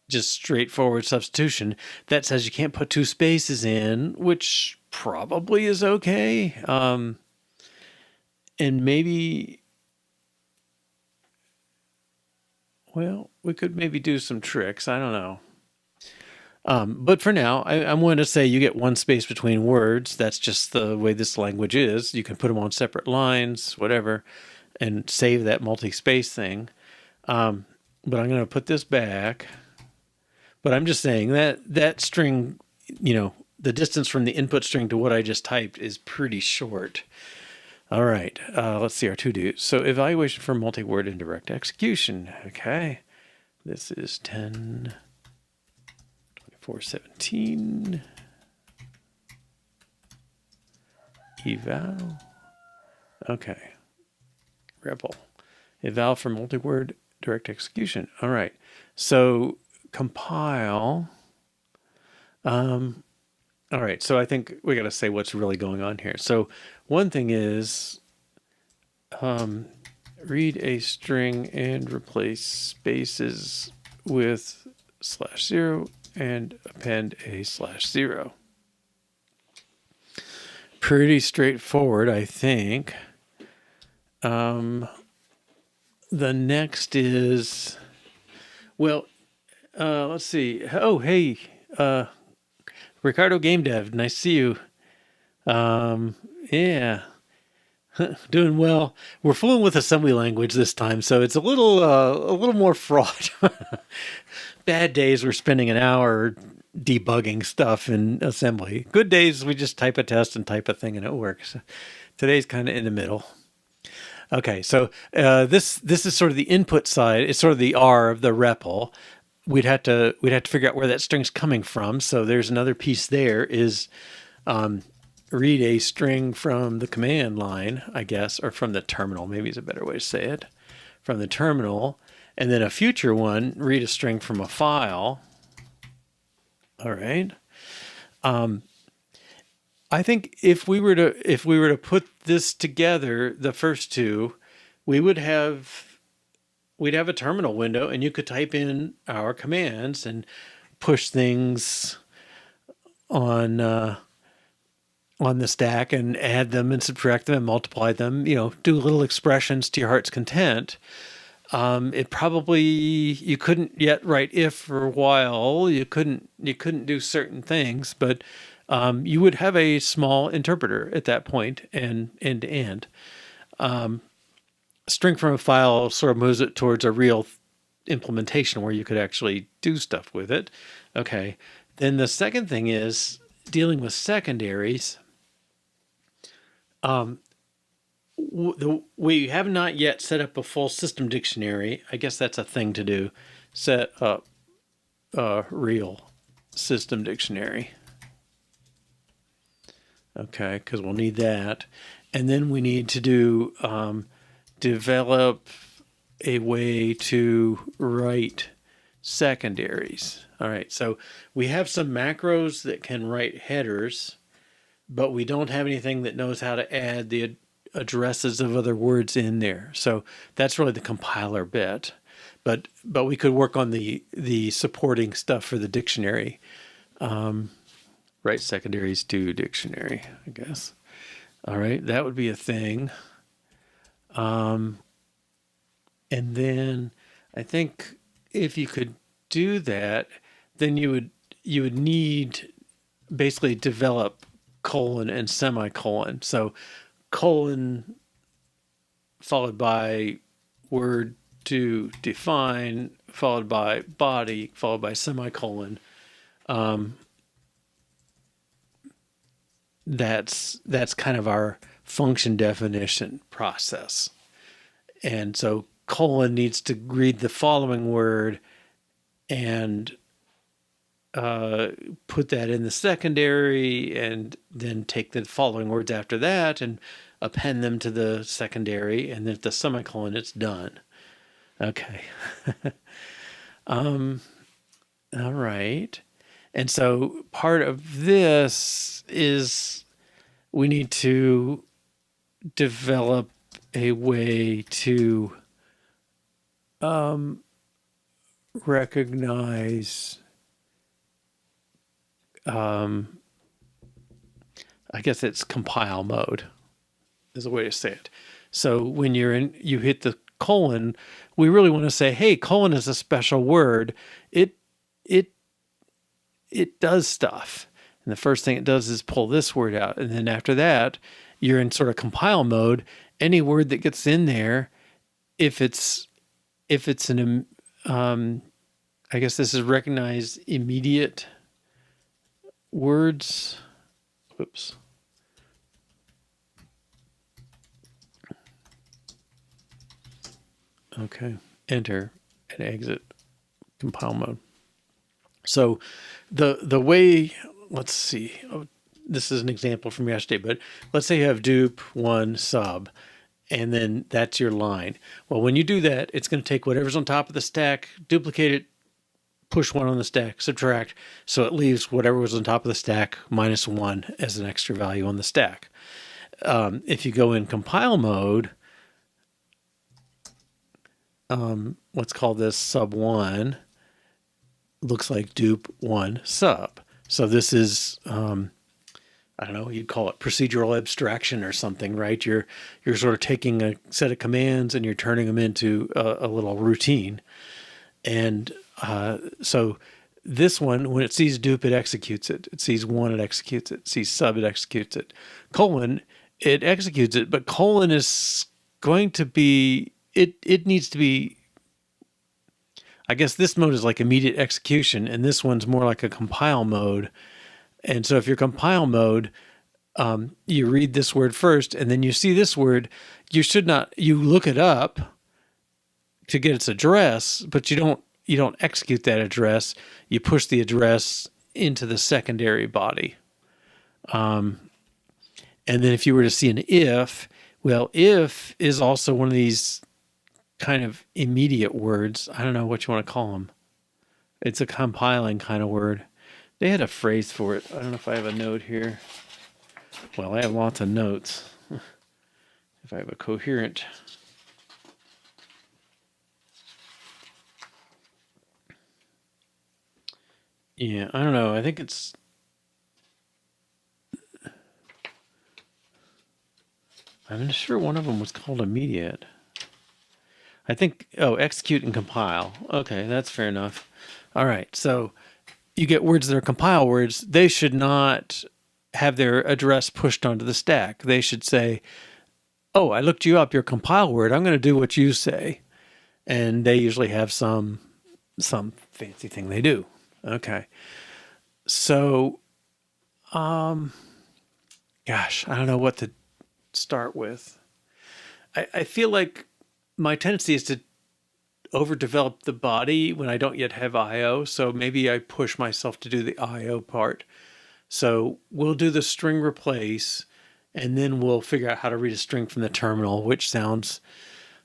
Just straightforward substitution. That says you can't put two spaces in, which probably is okay. And maybe, well, we could maybe do some tricks. I don't know. But for now, I'm going to say you get one space between words. That's just the way this language is. You can put them on separate lines, whatever, and save that multi-space thing. But I'm going to put this back. But I'm just saying that string, the distance from the input string to what I just typed is pretty short. All right, let's see our to-do. So evaluation for multi-word indirect execution. Okay, this is 10:24:17. Eval. Okay. REPL. Eval for multi-word direct execution. All right. So compile. All right. So I think we got to say what's really going on here. So one thing is read a string and replace spaces with /0 and append a /0. Pretty straightforward, I think. The next is, well, let's see. Oh, hey, Ricardo Game Dev, nice to see you. Yeah, doing well. We're fooling with assembly language this time, so it's a little more fraught. Bad days, we're spending an hour debugging stuff in assembly. Good days, we just type a test and type a thing and it works. Today's kind of in the middle. Okay, so this is sort of the input side. It's sort of the R of the REPL. We'd have to figure out where that string's coming from. So there's another piece there is read a string from the command line, I guess, or from the terminal. Maybe is a better way to say it. From the terminal, and then a future one, read a string from a file. All right. I think if we were to put this together, the first two, we'd have a terminal window, and you could type in our commands and push things on the stack and add them and subtract them and multiply them. Do little expressions to your heart's content. It probably, you couldn't yet write if for a while. You couldn't do certain things, but you would have a small interpreter at that point and end to end. String from a file sort of moves it towards a real implementation where you could actually do stuff with it. Okay. Then the second thing is dealing with secondaries. We have not yet set up a full system dictionary. I guess that's a thing to do. Set up a real system dictionary. Okay, because we'll need that. And then we need to do develop a way to write secondaries. All right, so we have some macros that can write headers, but we don't have anything that knows how to add the addresses of other words in there. So that's really the compiler bit. But we could work on the supporting stuff for the dictionary. Write secondaries to dictionary, I guess. All right, that would be a thing. And then I think if you could do that, then you would need basically develop colon and semicolon. So colon followed by word to define, followed by body, followed by semicolon. That's kind of our function definition process. And so colon needs to read the following word and put that in the secondary, and then take the following words after that and append them to the secondary, and then at the semicolon, it's done. Okay. All right. And so part of this is we need to develop a way to recognize, I guess it's compile mode is a way to say it. So when you hit the colon, we really want to say, hey, colon is a special word. It does stuff. And the first thing it does is pull this word out. And then after that, you're in sort of compile mode. Any word that gets in there, if it's an, I guess this is recognize immediate words. Whoops. Okay. Enter and exit compile mode. So the way, let's see, this is an example from yesterday, but let's say you have dupe one sub, and then that's your line. Well, when you do that, it's going to take whatever's on top of the stack, duplicate it, push one on the stack, subtract, so it leaves whatever was on top of the stack minus one as an extra value on the stack. If you go in compile mode, let's call this sub one, looks like dupe one sub. So this is, I don't know, you'd call it procedural abstraction or something, right? You're sort of taking a set of commands and you're turning them into a little routine. And so this one, when it sees dupe, it executes it. It sees one, it executes it. It sees sub, it executes it. Colon, it executes it, but colon is going to be, it needs to be, I guess this mode is like immediate execution, and this one's more like a compile mode. And so if you're compile mode, you read this word first, and then you see this word, you look it up to get its address, but you don't execute that address. You push the address into the secondary body. And then if you were to see an if, well, if is also one of these kind of immediate words. I don't know what you want to call them. It's a compiling kind of word. They had a phrase for it. I don't know if I have a note here. Well, I have lots of notes. If I have a coherent. Yeah, I don't know. I think it's. I'm not sure one of them was called immediate. I think, execute and compile. Okay, that's fair enough. All right, so you get words that are compile words. They should not have their address pushed onto the stack. They should say, oh, I looked you up, your compile word. I'm going to do what you say. And they usually have some fancy thing they do. Okay. So, gosh, I don't know what to start with. I feel like my tendency is to overdevelop the body when I don't yet have IO. So maybe I push myself to do the IO part. So we'll do the string replace, and then we'll figure out how to read a string from the terminal, which sounds,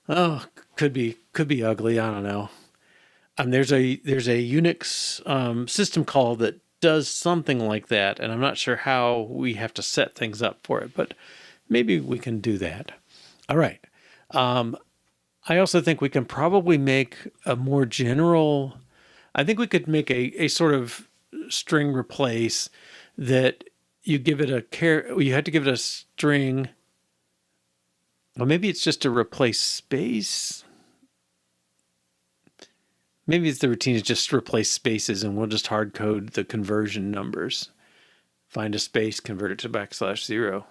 could be ugly. I don't know. there's a Unix system call that does something like that, and I'm not sure how we have to set things up for it, but maybe we can do that. All right. I also think we can probably make a more general. I think we could make a sort of string replace that you give it a you had to give it a string. Well, maybe it's just to replace space. Maybe it's the routine is just to replace spaces, and we'll just hard code the conversion numbers. Find a space, convert it to \0.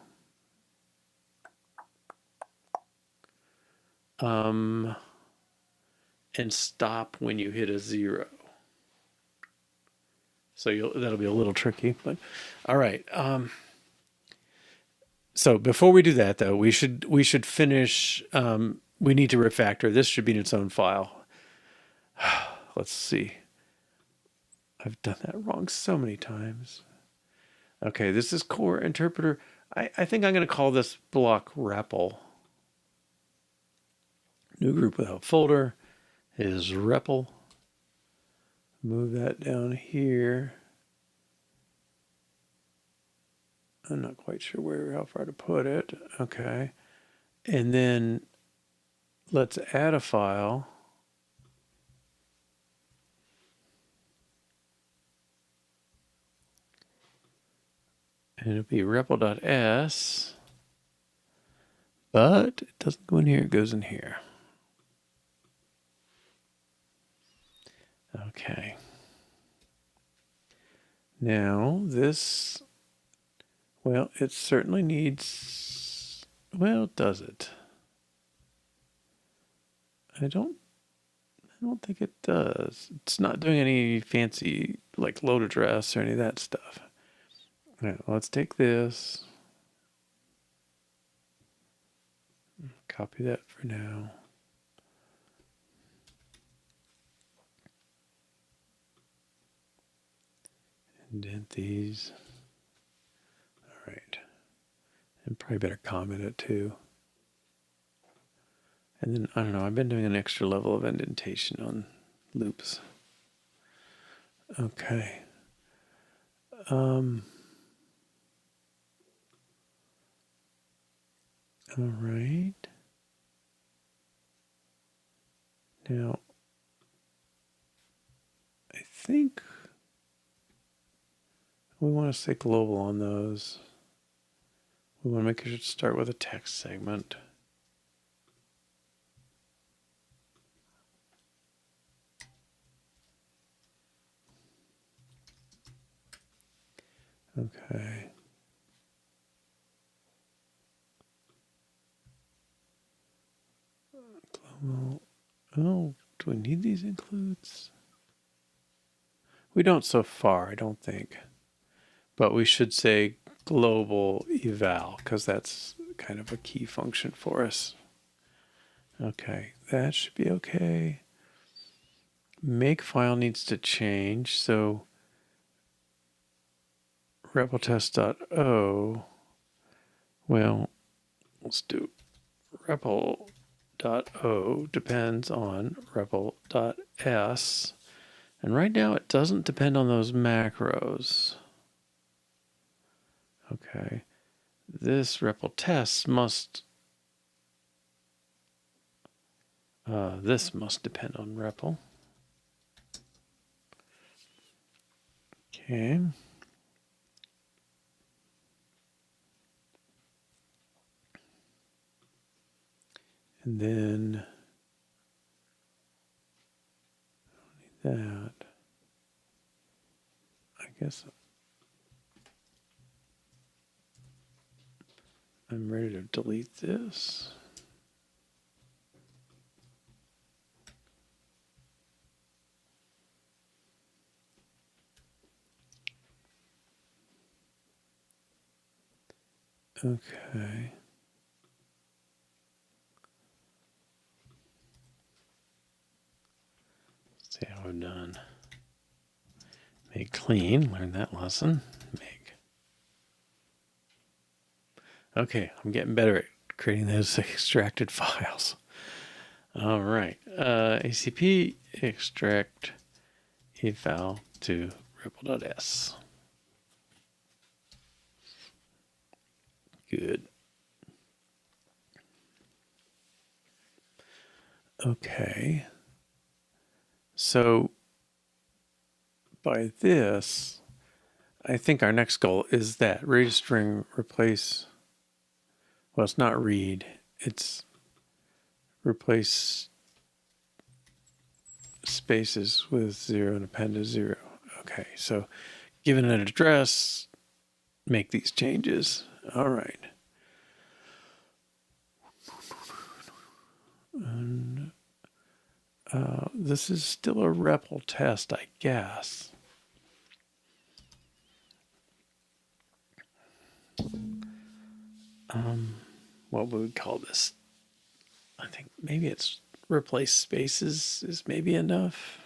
And stop when you hit a 0. So that'll be a little tricky, but all right. So before we do that, though, we should finish. We need to refactor. This should be in its own file. Let's see. I've done that wrong so many times. Okay, this is core interpreter. I think I'm going to call this block REPL. New group without folder is REPL. Move that down here. I'm not quite sure how far to put it. Okay. And then let's add a file. And it'll be REPL.s. But it doesn't go in here, it goes in here. Okay. Now this, well, it certainly needs, well, does it? I don't think it does. It's not doing any fancy like load address or any of that stuff. All right, let's take this. Copy that for now. Indent these. All right. And probably better comment it too. And then, I don't know, I've been doing an extra level of indentation on loops. Okay. All right. Now, I think we want to say global on those. We want to make sure to start with a text segment. Okay. Global. Oh, do we need these includes? We don't so far, I don't think. But we should say global eval because that's kind of a key function for us. Okay, that should be okay. Make file needs to change, so repl.test.o. Well, let's do repl.o depends on repl.s. And right now it doesn't depend on those macros. Okay. This REPL test must, this must depend on REPL. Okay. And then, I don't need that. I guess I'm ready to delete this. Okay. Let's see how I've done. Make clean, learn that lesson. Make. Okay, I'm getting better at creating those extracted files. All right, ACP extract eval to REPL.s. Good. Okay. So by this, I think our next goal is that read string replace, well, it's not read, it's replace spaces with 0 and append to 0. Okay, so given an address, make these changes. All right. And this is still a REPL test, I guess. What would we call this? I think maybe it's replace spaces is maybe enough.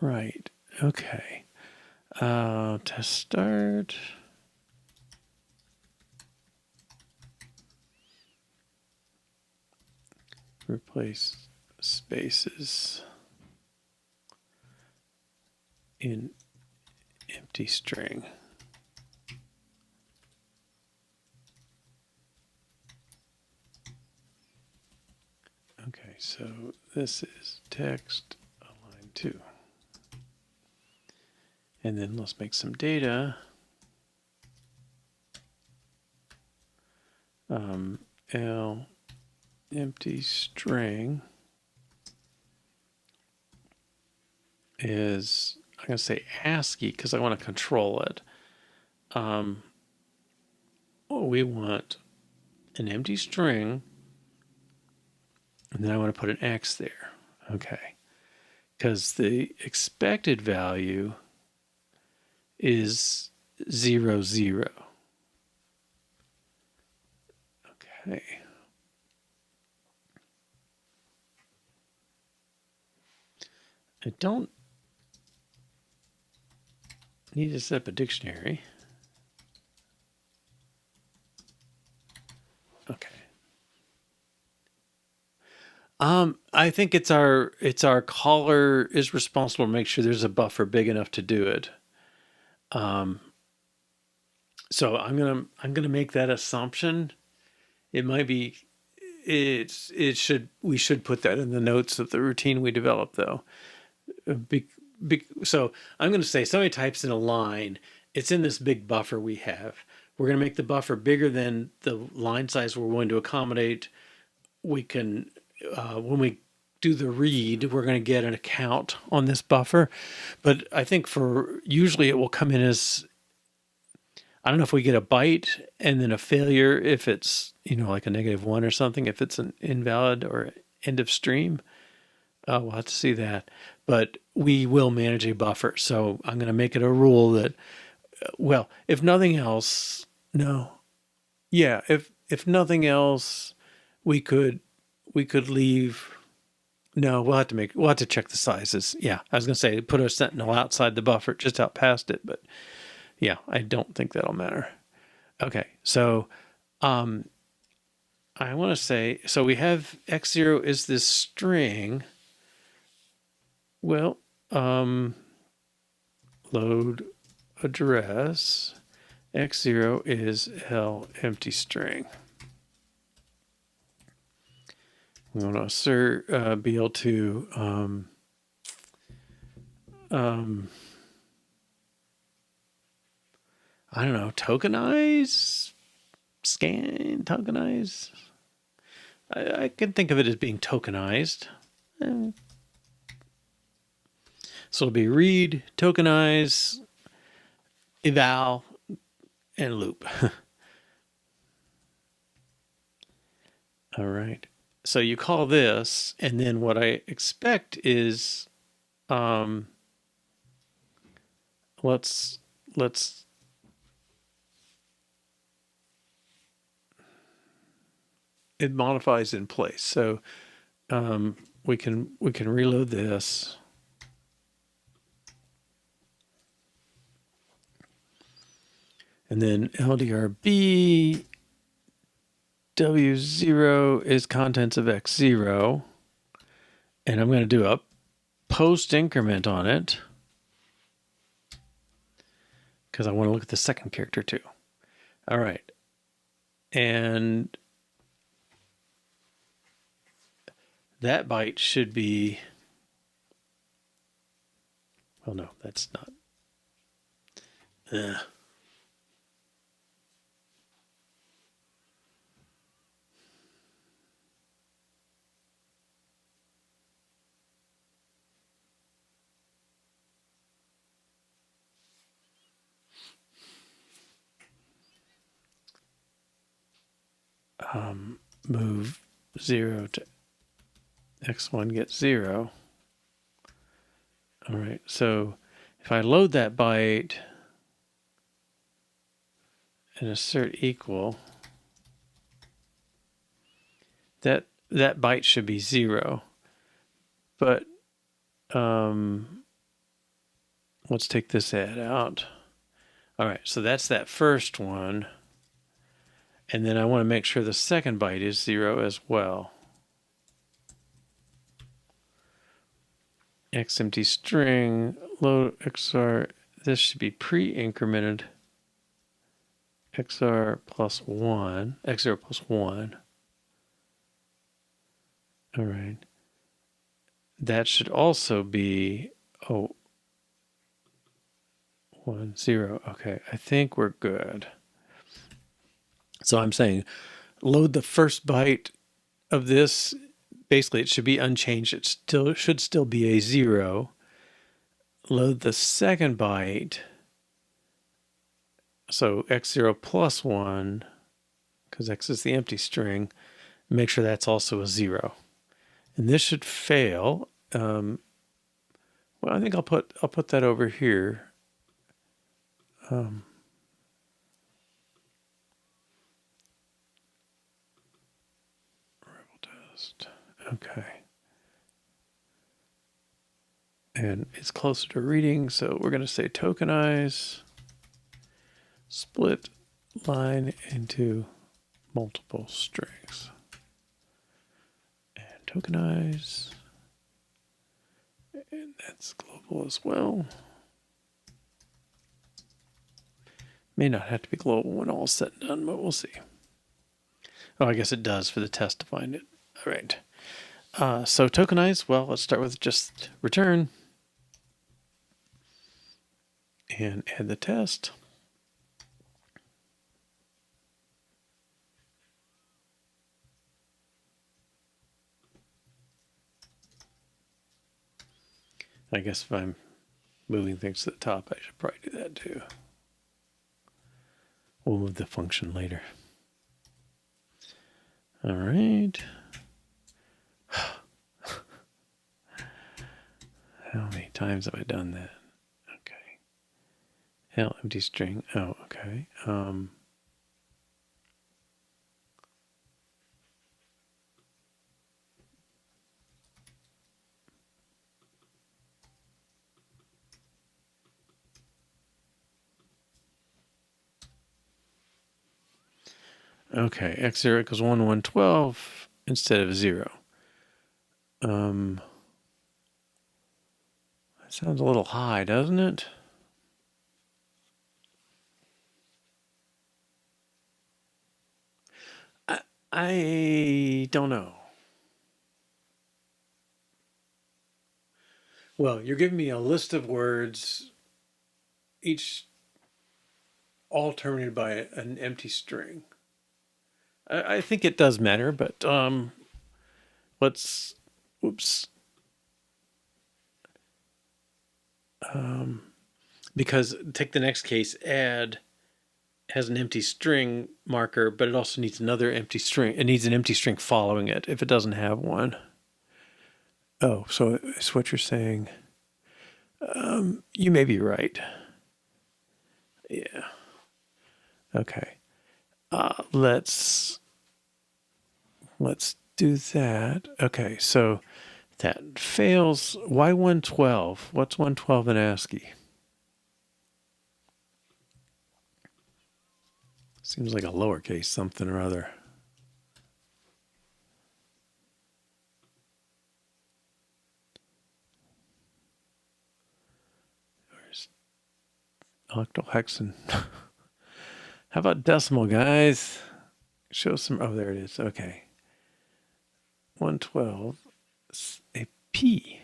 Right. Okay. Test start. Replace spaces in empty string. Okay, so this is text line 2. And then let's make some data. L empty string is, I'm going to say ASCII because I want to control it. We want an empty string, and then I want to put an X there. Okay. Because the expected value is 0, 0. Okay. I don't need to set up a dictionary. Okay. I think it's our caller is responsible to make sure there's a buffer big enough to do it. So I'm gonna make that assumption. It might be, we should put that in the notes of the routine we developed though. So I'm going to say somebody types in a line, it's in this big buffer we have. We're going to make the buffer bigger than the line size we're going to accommodate. We can, when we do the read, we're going to get an account on this buffer. But I think usually it will come in as, I don't know if we get a byte and then a failure if it's, like a -1 or something, if it's an invalid or end of stream. We'll have to see that. But we will manage a buffer. So I'm going to make it a rule that, well, if nothing else, no. Yeah, if nothing else, we could leave. No, we'll have to check the sizes. Yeah, I was going to say put a sentinel outside the buffer, just out past it, but yeah, I don't think that'll matter. Okay, so I want to say, so we have x0 is this string. Well, load address, x0 is L empty string. We want to assert BL2 I don't know, tokenize, scan, tokenize. I can think of it as being tokenized. So it'll be read, tokenize, eval, and loop. All right. So you call this, and then what I expect is, let's it modifies in place. So we can reload this. And then LDRB W0 is contents of X0. And I'm going to do a post increment on it because I want to look at the second character too. All right. And that byte should be, well, no, that's not. Move 0 to X1 gets 0. All right, so if I load that byte and assert equal, that byte should be 0. But let's take this add out. All right, so that's that first one. And then I want to make sure the second byte is 0 as well. X empty string, load XR, this should be pre-incremented. XR plus 1, X0 plus 1. All right. That should also be, 1, 0. Okay, I think we're good. So I'm saying load the first byte of this. Basically, it should be unchanged. It should still be a 0. Load the second byte. So X0 plus 1, because X is the empty string. Make sure that's also a 0. And this should fail. Well, I think I'll put that over here. Okay. And it's closer to reading, so we're going to say tokenize, split line into multiple strings. And tokenize. And that's global as well. May not have to be global when all's said and done, but we'll see. Oh, I guess it does for the test to find it. All right. So tokenize, well, let's start with just return and add the test. I guess if I'm moving things to the top, I should probably do that too. We'll move the function later. All right. How many times have I done that? Okay. L empty string. Oh, okay. Okay, x0 equals 1, 112 instead of 0. That sounds a little high, doesn't it? I don't know. Well, you're giving me a list of words, each all terminated by an empty string. I think it does matter, but let's, whoops. Because take the next case, add has an empty string marker, but it also needs another empty string. It needs an empty string following it if it doesn't have one. Oh, so it's what you're saying. You may be right. Yeah. Okay. Let's do that. Okay, so that fails. Why 112? What's 112 in ASCII? Seems like a lowercase something or other. Octohexan. How about decimal, guys? Show some. Oh, there it is. Okay. 112. A P.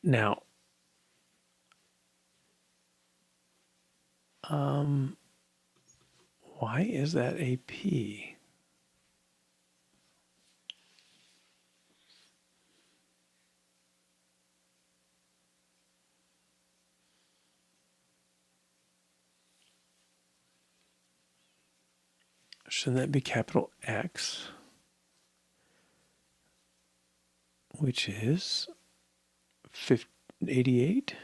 Now, why is that a P? Shouldn't that be capital X? Which is 88?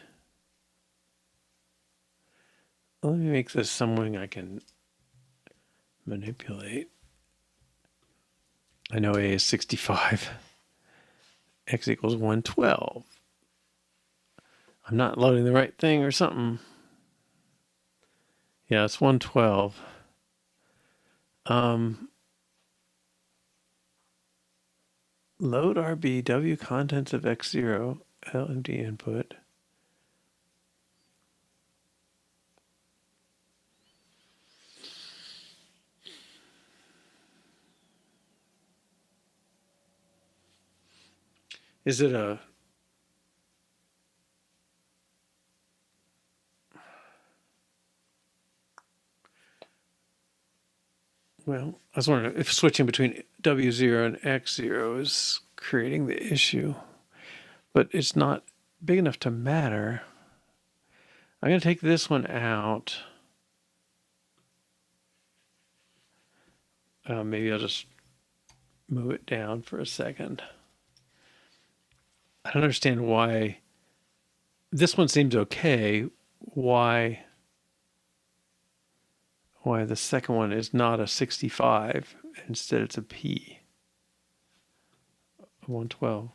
Let me make this something I can manipulate. I know A is 65. X equals 112. I'm not loading the right thing or something. Yeah, it's 112. Load RBW contents of X0 LMD input. Is it a... Well, I was wondering if switching between W0 and X0 is creating the issue, but it's not big enough to matter. I'm going to take this one out. Maybe I'll just move it down for a second. I don't understand why this one seems okay. Why the second one is not a 65, instead it's a P. 112.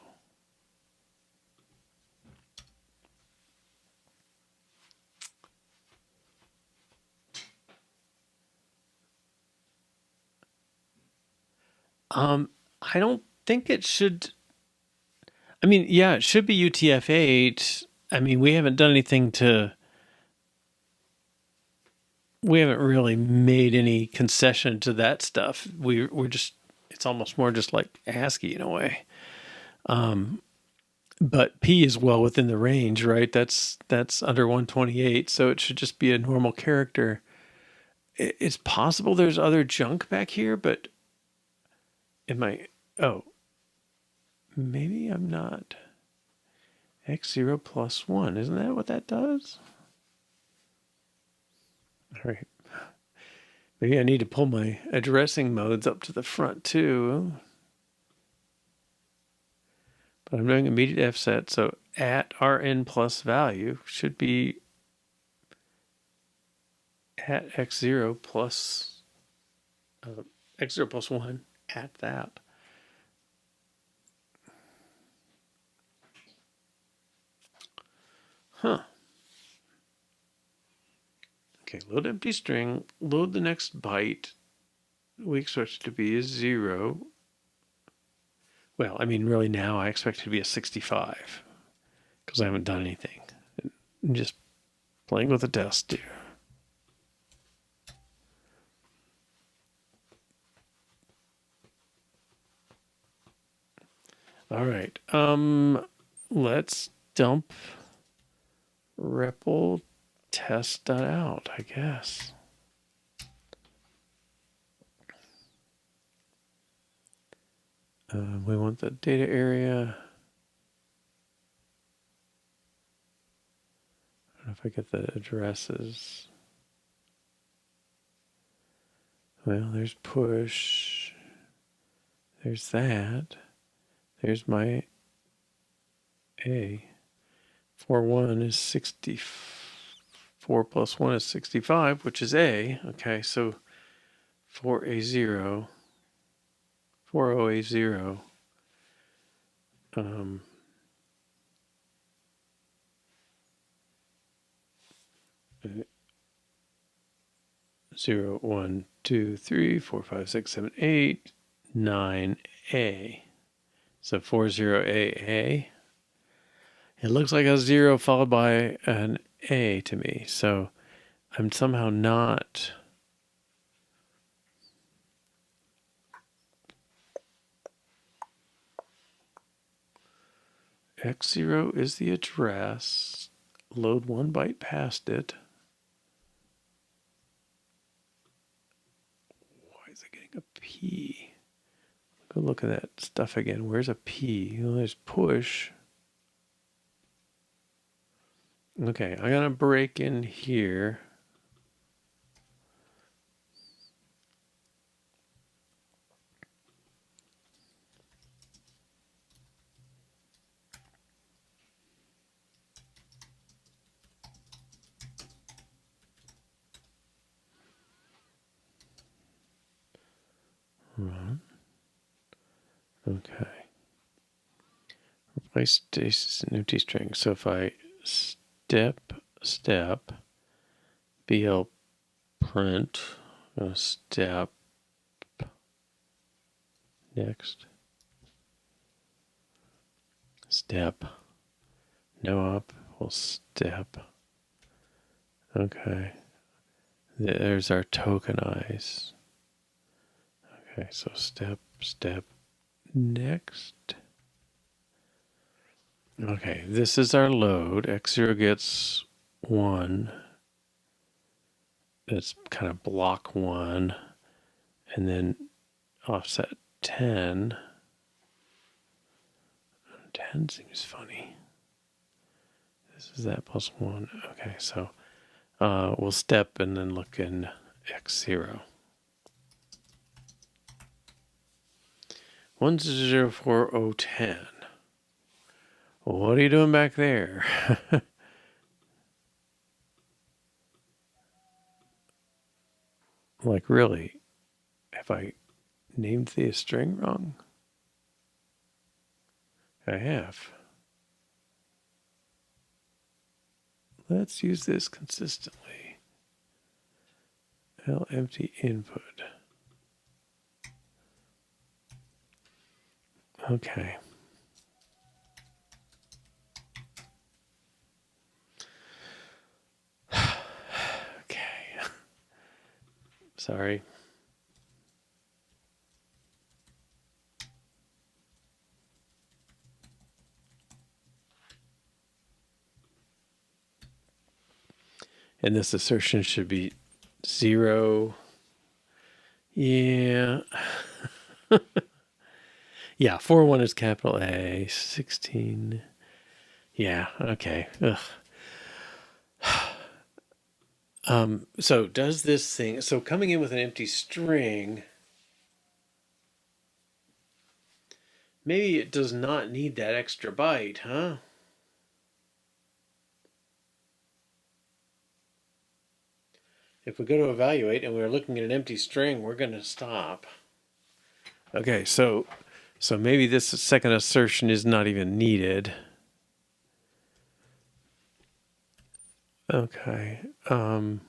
I don't think it should. I mean, yeah, it should be UTF-8. I mean, we haven't done anything to. We haven't really made any concession to that stuff. We're just. It's almost more just like ASCII in a way. But P is well within the range, right? That's under 128, so it should just be a normal character. It's possible there's other junk back here, but am I? Oh, maybe I'm not. X0 plus 1. Isn't that what that does? All right. Maybe I need to pull my addressing modes up to the front too. But I'm doing immediate offset, so at Rn plus value should be at X0 plus X0 plus 1 at that. Huh. Okay, load empty string, load the next byte. We expect it to be a 0. Well, I mean, really now I expect it to be a 65 because I haven't done anything. I'm just playing with a test here. All right. Let's dump REPL test.out, I guess. We want the data area. I don't know if I get the addresses. Well, there's push. There's that. There's my A. 4-1 is 64 plus 1 is 65, which is A. Okay, so 4A0. 40A0. 0, 1, 2, 3, 4, 5, 6, 7, 8, 9A. So 40AA. It looks like a 0 followed by an A to me. So I'm somehow not. X0 is the address. Load 1 byte past it. Why is it getting a P? Go look at that stuff again. Where's a P? Well, there's push. Okay, I'm going to break in here. Run. Okay. Replace stasis and empty string. So if I step, BL print, step, next, step, no up, we'll step. Okay. There's our tokenize. Okay, so step, next. Okay, this is our load. X0 gets 1. That's kind of block 1. And then offset 10. 10 seems funny. This is that plus 1. Okay, so we'll step and then look in X0. 104010. What are you doing back there? Like, really? Have I named the string wrong? I have. Let's use this consistently. L empty input. Okay. Okay. Sorry. And this assertion should be 0. Yeah. Yeah, 4-1 is capital A. 16. Yeah, okay. Ugh. So does this thing, so coming in with an empty string, maybe it does not need that extra byte, huh? If we go to evaluate and we're looking at an empty string, we're going to stop. Okay, so maybe this second assertion is not even needed. Okay. And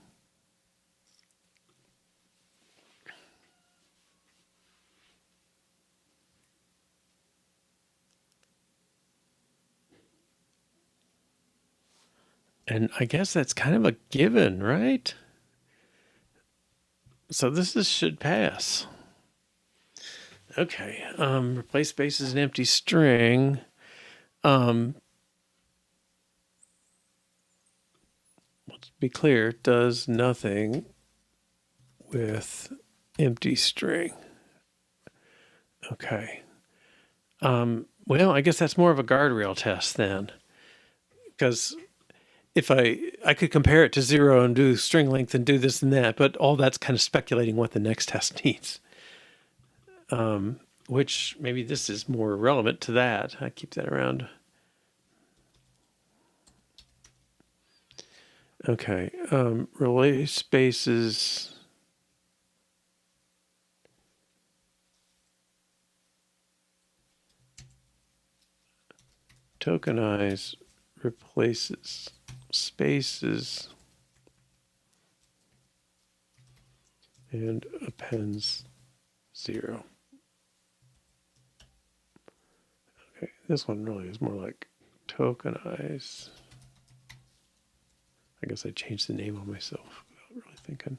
I guess that's kind of a given, right? So should pass. Okay. Replace space as an empty string. Let's be clear, does nothing with empty string. Okay. Well, I guess that's more of a guardrail test then. Because if I could compare it to 0 and do string length and do this and that, but all that's kind of speculating what the next test needs. Which maybe this is more relevant to that. I keep that around. Okay, relay spaces. Tokenize replaces spaces and appends 0. Okay, this one really is more like Tokenize. I guess I changed the name on myself without really thinking.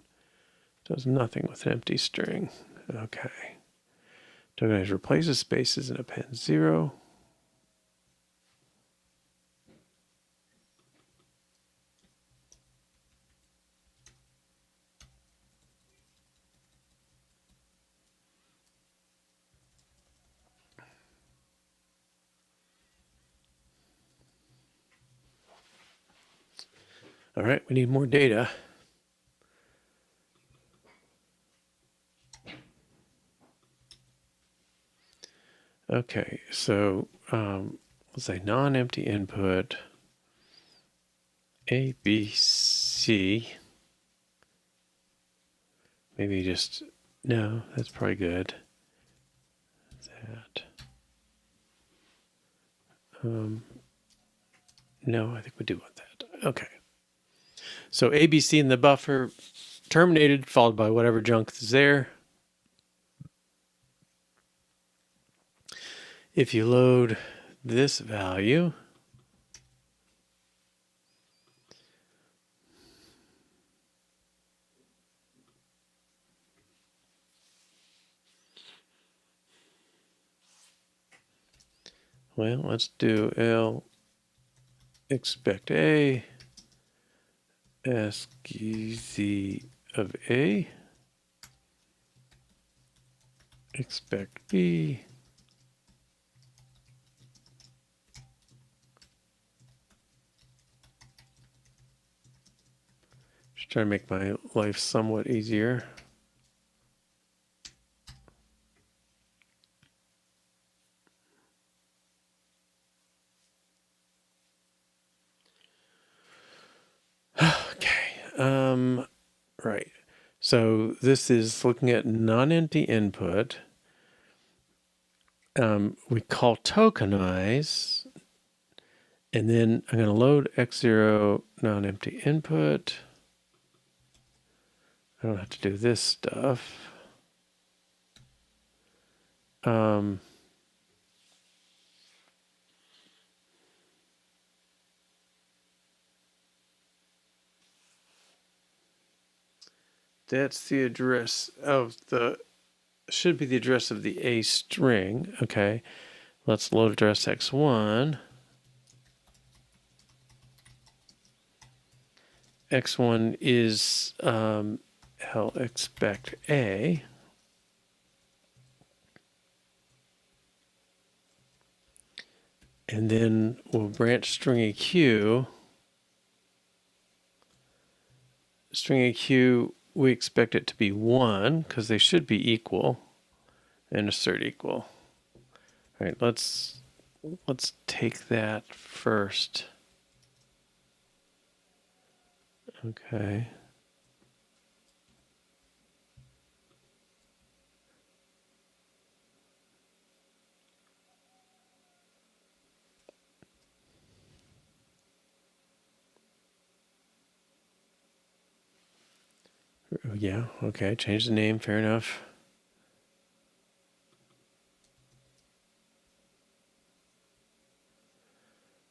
Does nothing with an empty string. Okay. Tokenize replaces spaces and appends 0. All right, we need more data. Okay, so let's say non-empty input A, B, C. Maybe just, no, that's probably good. That. No, I think we do want that. Okay. So ABC in the buffer terminated, followed by whatever junk is there. If you load this value, well, let's do L expect A, ask Z of A, expect B, just trying to make my life somewhat easier. Okay, right. So this is looking at non-empty input. We call tokenize, and then I'm going to load x0 non-empty input. I don't have to do this stuff. That's the address of the, should be the address of the A string. Okay, let's load address x1. X1 is I'll expect A. And then we'll branch string EQ. String EQ, we expect it to be 1 because they should be equal, and assert equal. All right, let's take that first. Okay. Yeah, okay, change the name, fair enough.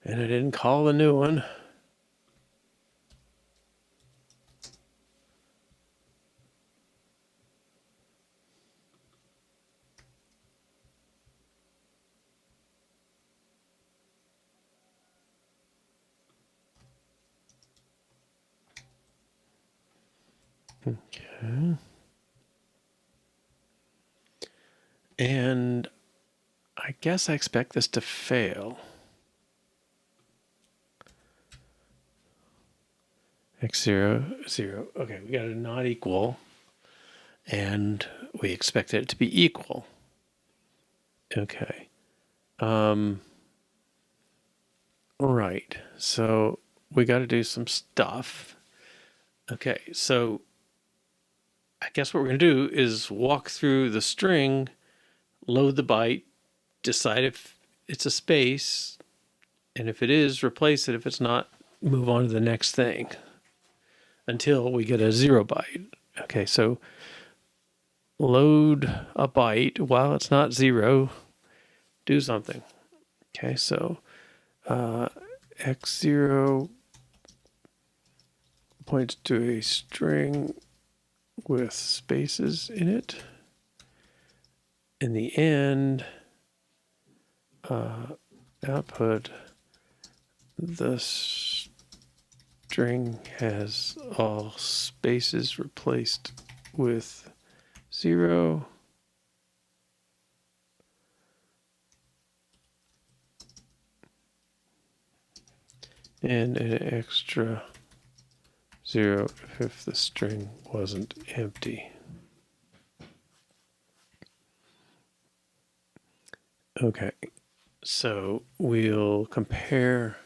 And I didn't call the new one. Okay. And I guess I expect this to fail. X0, 0. Okay, we got a not equal, and we expect it to be equal. Okay. Right. So we got to do some stuff. Okay, so I guess what we're going to do is walk through the string, load the byte, decide if it's a space, and if it is, replace it. If it's not, move on to the next thing until we get a 0 byte. Okay, so load a byte while it's not 0, do something. Okay, so x0 points to a string with spaces in it. In the end, output, the string has all spaces replaced with 0. And an extra 0 if the string wasn't empty. Okay, so we'll compare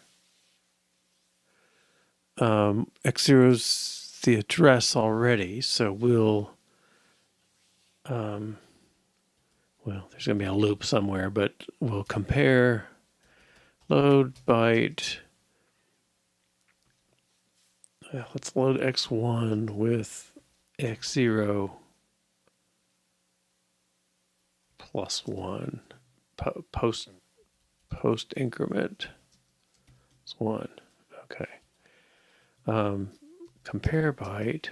x0's the address already, so we'll well, there's going to be a loop somewhere, but we'll compare load byte. Let's load x1 with x0 plus 1 post increment is 1. Okay. Compare byte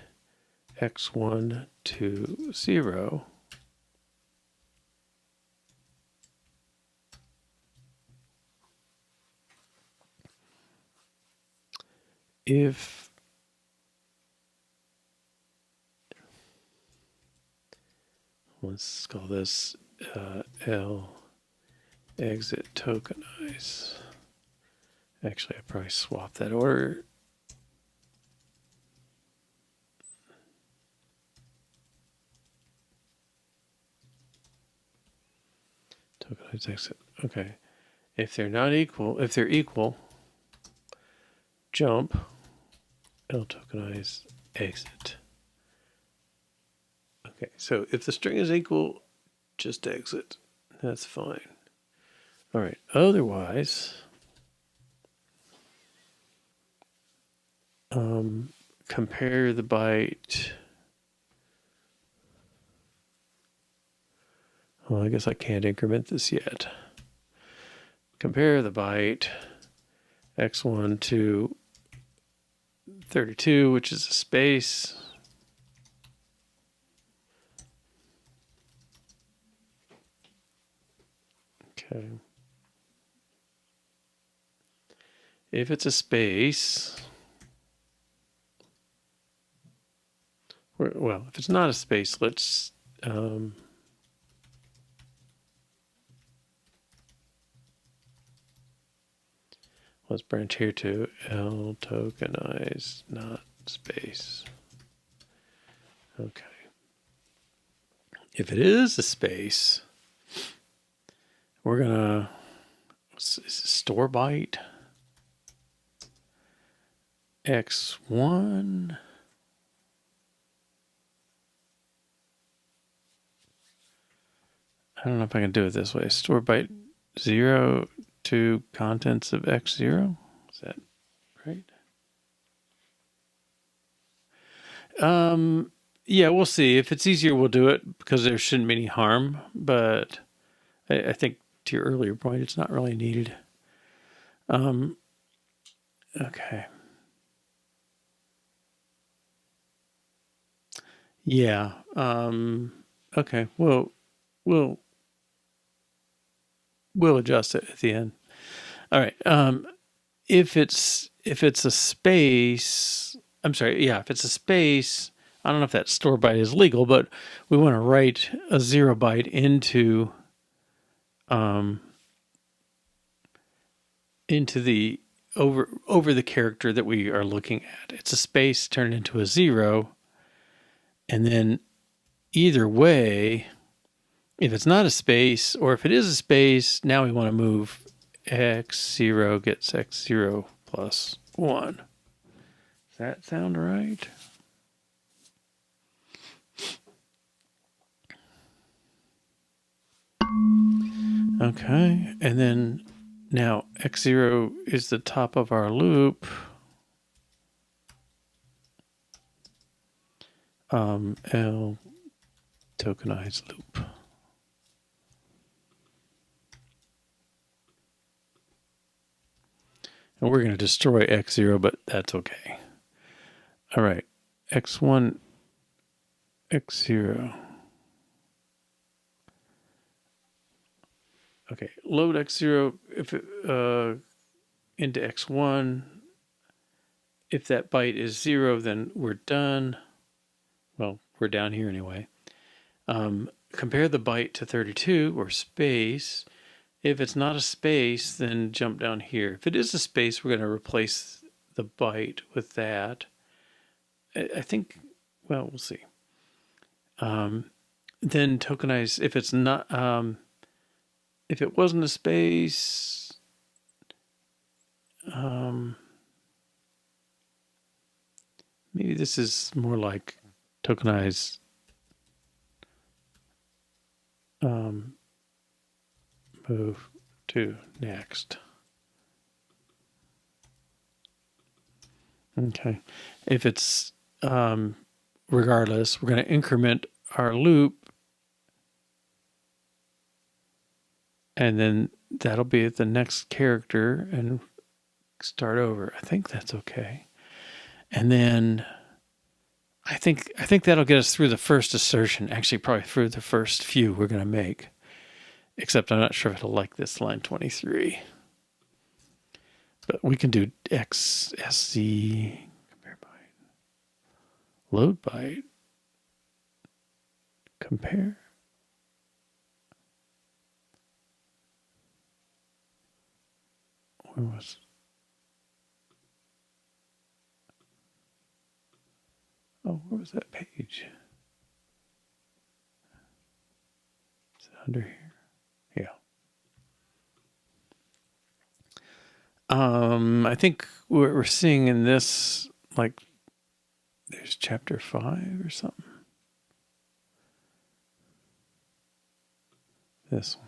x1 to 0. If let's call this L exit tokenize. Actually, I probably swap that order. Tokenize exit. Okay. If they're not equal, if they're equal, jump L tokenize exit. Okay, so if the string is equal, just exit. That's fine. All right, otherwise, compare the byte. Well, I guess I can't increment this yet. Compare the byte x1 to 32, which is a space. Okay. If it's a space, well, if it's not a space, let's let's branch here to L tokenize, not space. Okay. If it is a space, we're gonna store byte x1. I don't know if I can do it this way. Store byte 0 to contents of x0. Is that right? Yeah, we'll see. If it's easier, we'll do it because there shouldn't be any harm. But I think to your earlier point, it's not really needed. Okay. Yeah. Okay. Well, we'll adjust it at the end. All right. If it's a space, I'm sorry. Yeah, if it's a space, I don't know if that store byte is legal, but we want to write a 0 byte into the over the character that we are looking at. It's a space turned into a 0, and then either way, if it's not a space or if it is a space, now we want to move x0 gets x0 plus 1. Does that sound right? Okay, and then now x0 is the top of our loop. L tokenize loop. And we're going to destroy x0, but that's okay. All right, x1, x0. Okay, load x0 if it, into x1. If that byte is 0, then we're done. Well, we're down here anyway. Compare the byte to 32 or space. If it's not a space, then jump down here. If it is a space, we're going to replace the byte with that. I think, well, we'll see. Then tokenize, if it's not, if it wasn't a space, maybe this is more like tokenize move to next. Okay. If it's regardless, we're going to increment our loop, and then that'll be the next character and start over. I think that's okay. And then I think that'll get us through the first assertion, actually probably through the first few we're going to make. Except I'm not sure if it'll like this line 23. But we can do X, SC, compare byte, load byte, compare. Where was it? Oh, where was that page? Is it under here? Yeah. I think what we're seeing in this, like, there's chapter 5 or something. This one.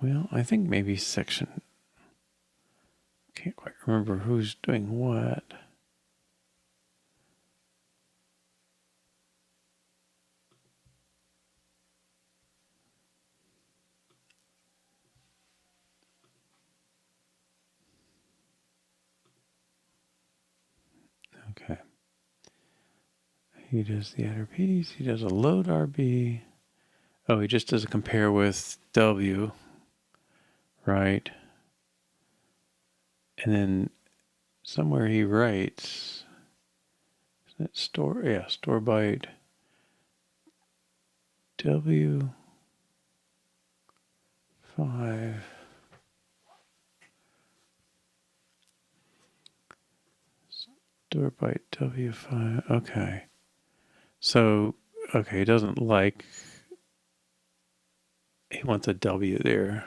Well, I think maybe section, can't quite remember who's doing what. Okay. He does the add piece. He does a load RB. Oh, he just does a compare with W, right? And then somewhere he writes, isn't it store? Yeah, store byte W5 store byte W5. Okay. So, okay, he doesn't like, he wants a W there.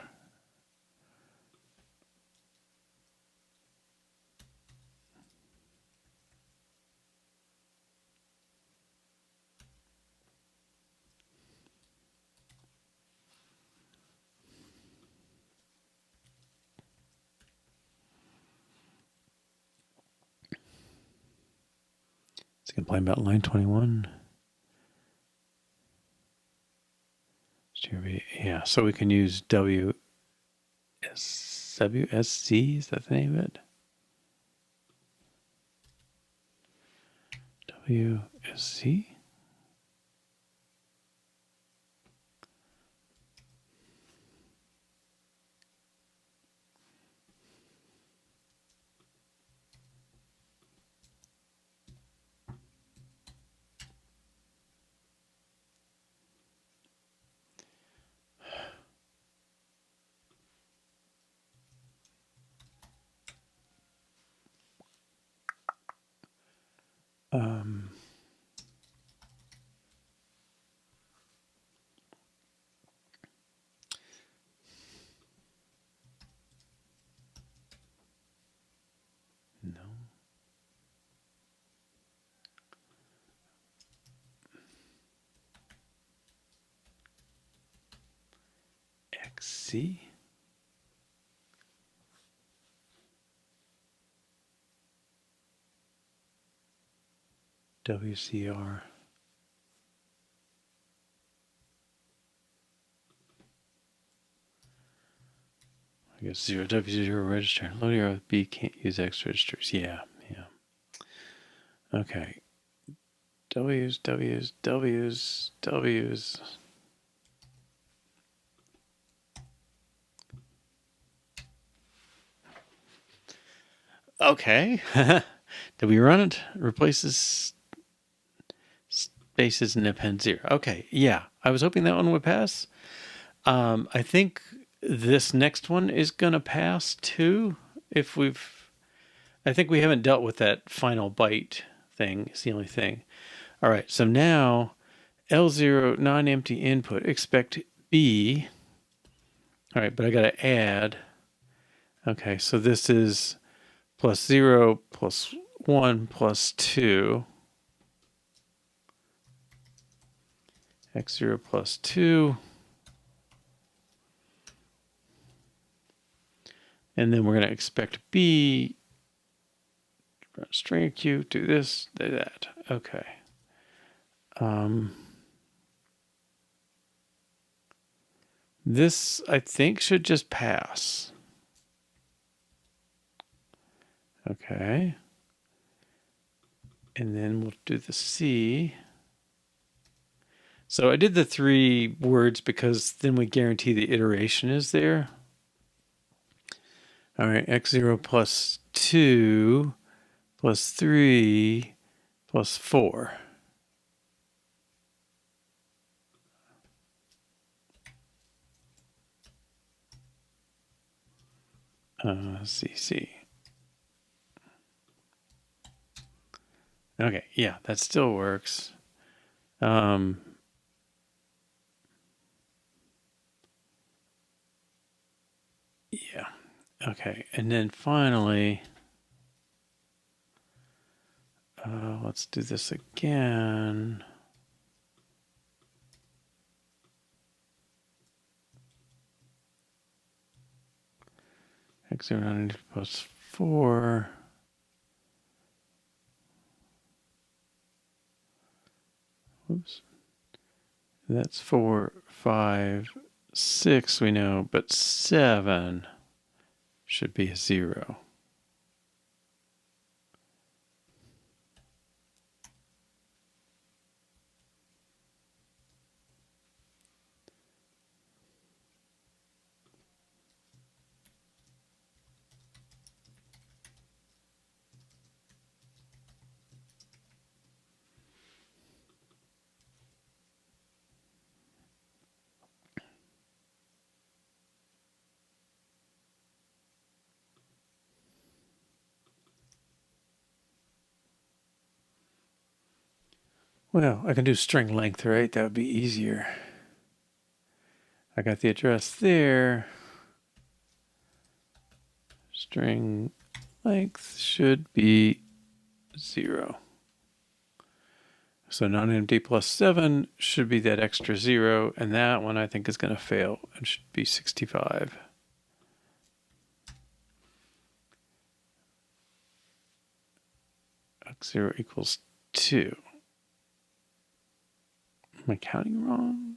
It's going to play about line 21. Yeah, so we can use WSC, is that the name of it? WSC? No. XC? WCR. I guess 0 W0 register. Load arrow B can't use X registers. Yeah. Okay. W's. Okay. Did we run it? Replaces spaces and append 0. Okay. Yeah. I was hoping that one would pass. I think this next one is going to pass too. I think we haven't dealt with that final byte thing. It's the only thing. All right. So now L0 non-empty input, expect B. All right. But I got to add. Okay. So this is plus 0 plus 1 plus 2. X0 plus 2. And then we're going to expect B, run string queue, do this, do that. Okay. This, I think, should just pass. Okay. And then we'll do the C. So I did the 3 words because then we guarantee the iteration is there. All right, X0 plus 2 plus 3 plus 4. CC. Okay, yeah, that still works. Yeah. Okay, and then finally, let's do this again. X0 plus 4. Oops. That's 4, 5, 6 we know, but 7 should be a 0. Well, I can do string length, right? That would be easier. I got the address there. String length should be 0. So non-empty plus 7 should be that extra 0, and that one I think is going to fail and should be 65. X0 equals 2. Am I counting wrong?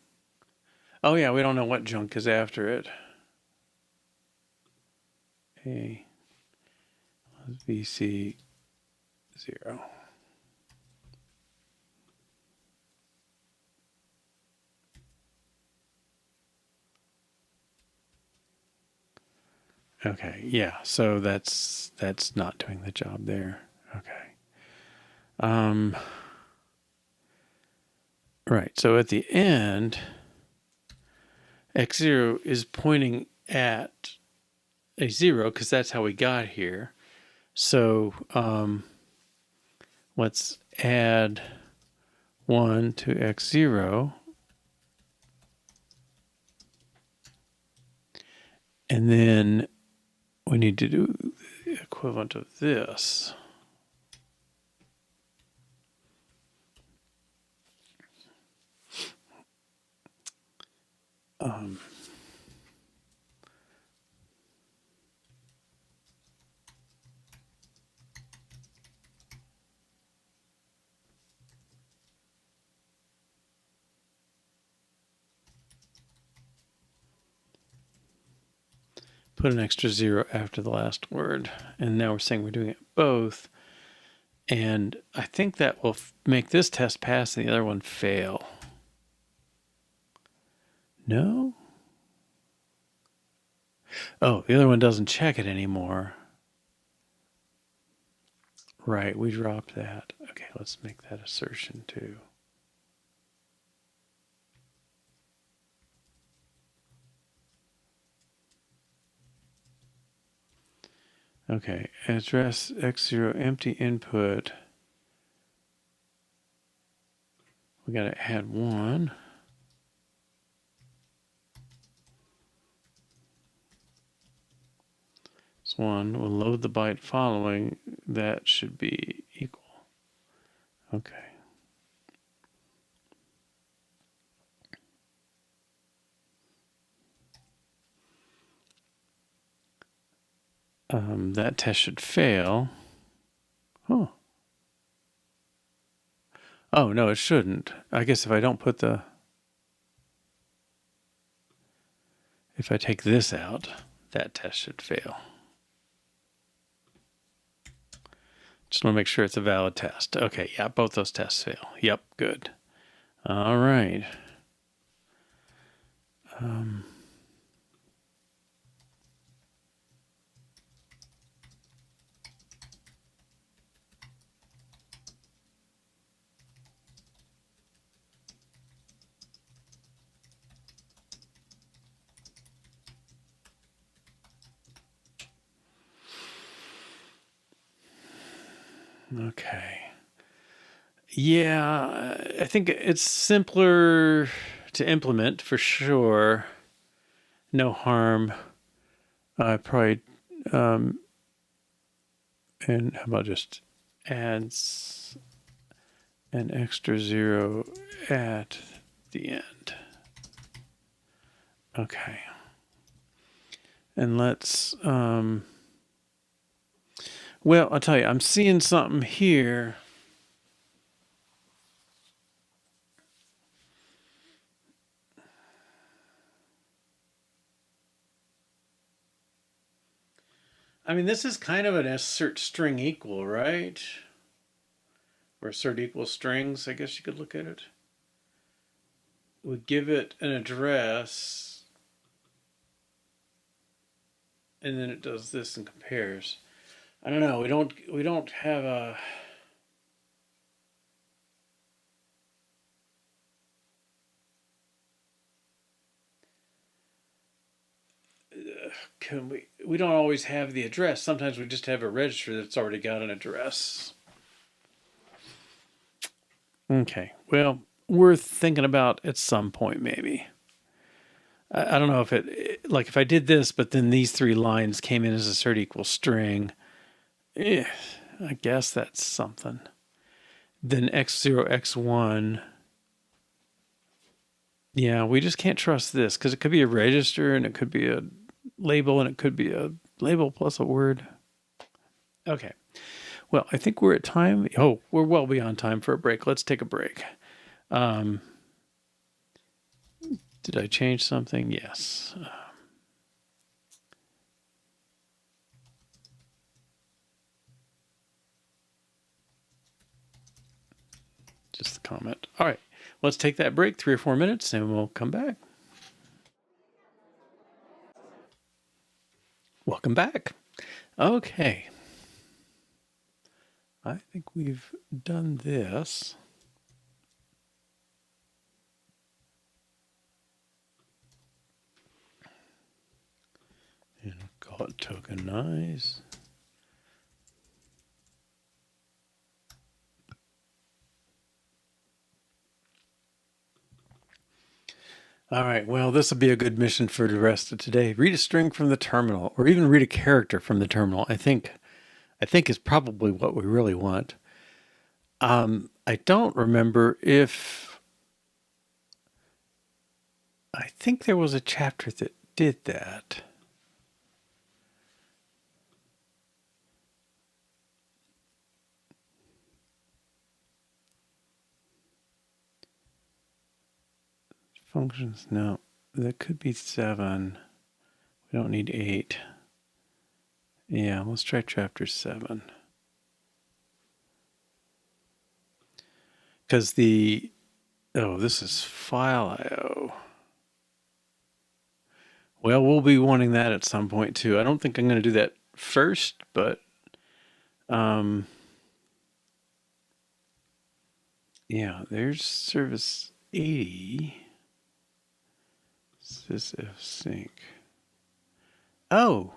Oh yeah, we don't know what junk is after it. A plus BC 0. Okay, yeah, so that's not doing the job there. Okay. Right, so at the end, X0 is pointing at a 0 because that's how we got here. So let's add 1 to X0. And then we need to do the equivalent of this. put an extra 0 after the last word. And now we're saying we're doing it both. And I think that will make this test pass and the other one fail. No? Oh, the other one doesn't check it anymore. Right, we dropped that. Okay, let's make that assertion too. Okay, address x0 empty input. We got to add 1. It's 1. We'll load the byte following. That should be equal. Okay. That test should fail. Oh. Oh, no, it shouldn't. I guess if I don't put the... If I take this out, that test should fail. Just want to make sure it's a valid test. Okay, yeah, both those tests fail. Yep, good. All right. Okay. Yeah, I think it's simpler to implement for sure. No harm. Probably, and how about just adds an extra 0 at the end. Okay. And let's, well, I'll tell you, I'm seeing something here. I mean, this is kind of an assert string equal, right? Or assert equal strings, I guess you could look at it. We give it an address, and then it does this and compares. I don't know. We don't have a. Can we don't always have the address. Sometimes we just have a register that's already got an address. Okay. Well, worth thinking about at some point, maybe. I don't know if like if I did this, but then these 3 lines came in as assert equal string. I guess that's something. Then x0, x1. Yeah, we just can't trust this because it could be a register and it could be a label and it could be a label plus a word. Okay. Well, I think we're at time. Oh, we're well beyond time for a break. Let's take a break. Did I change something? Yes. Just the comment. All right. Let's take that break, 3 or 4 minutes, and we'll come back. Welcome back. Okay. I think we've done this. And call it Tokenize. All right, well, this will be a good mission for the rest of today. Read a string from the terminal, or even read a character from the terminal. I think is probably what we really want. I don't remember if I think there was a chapter that did that. Functions, no, that could be 7. We don't need 8. Yeah, let's try chapter 7. Because this is file IO. Well, we'll be wanting that at some point too. I don't think I'm going to do that first, but yeah, there's service 80. Sysf sync. Oh,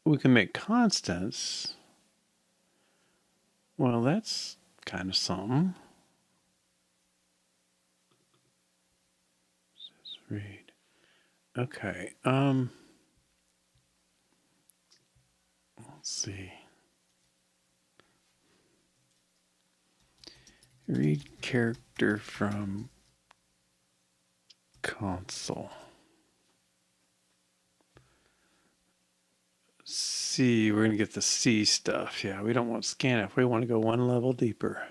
we can make constants. Well, that's kind of something. Let's read. Okay. Let's see. Read character from console. C, we're going to get the C stuff. Yeah, we don't want scanf. We want to go one level deeper.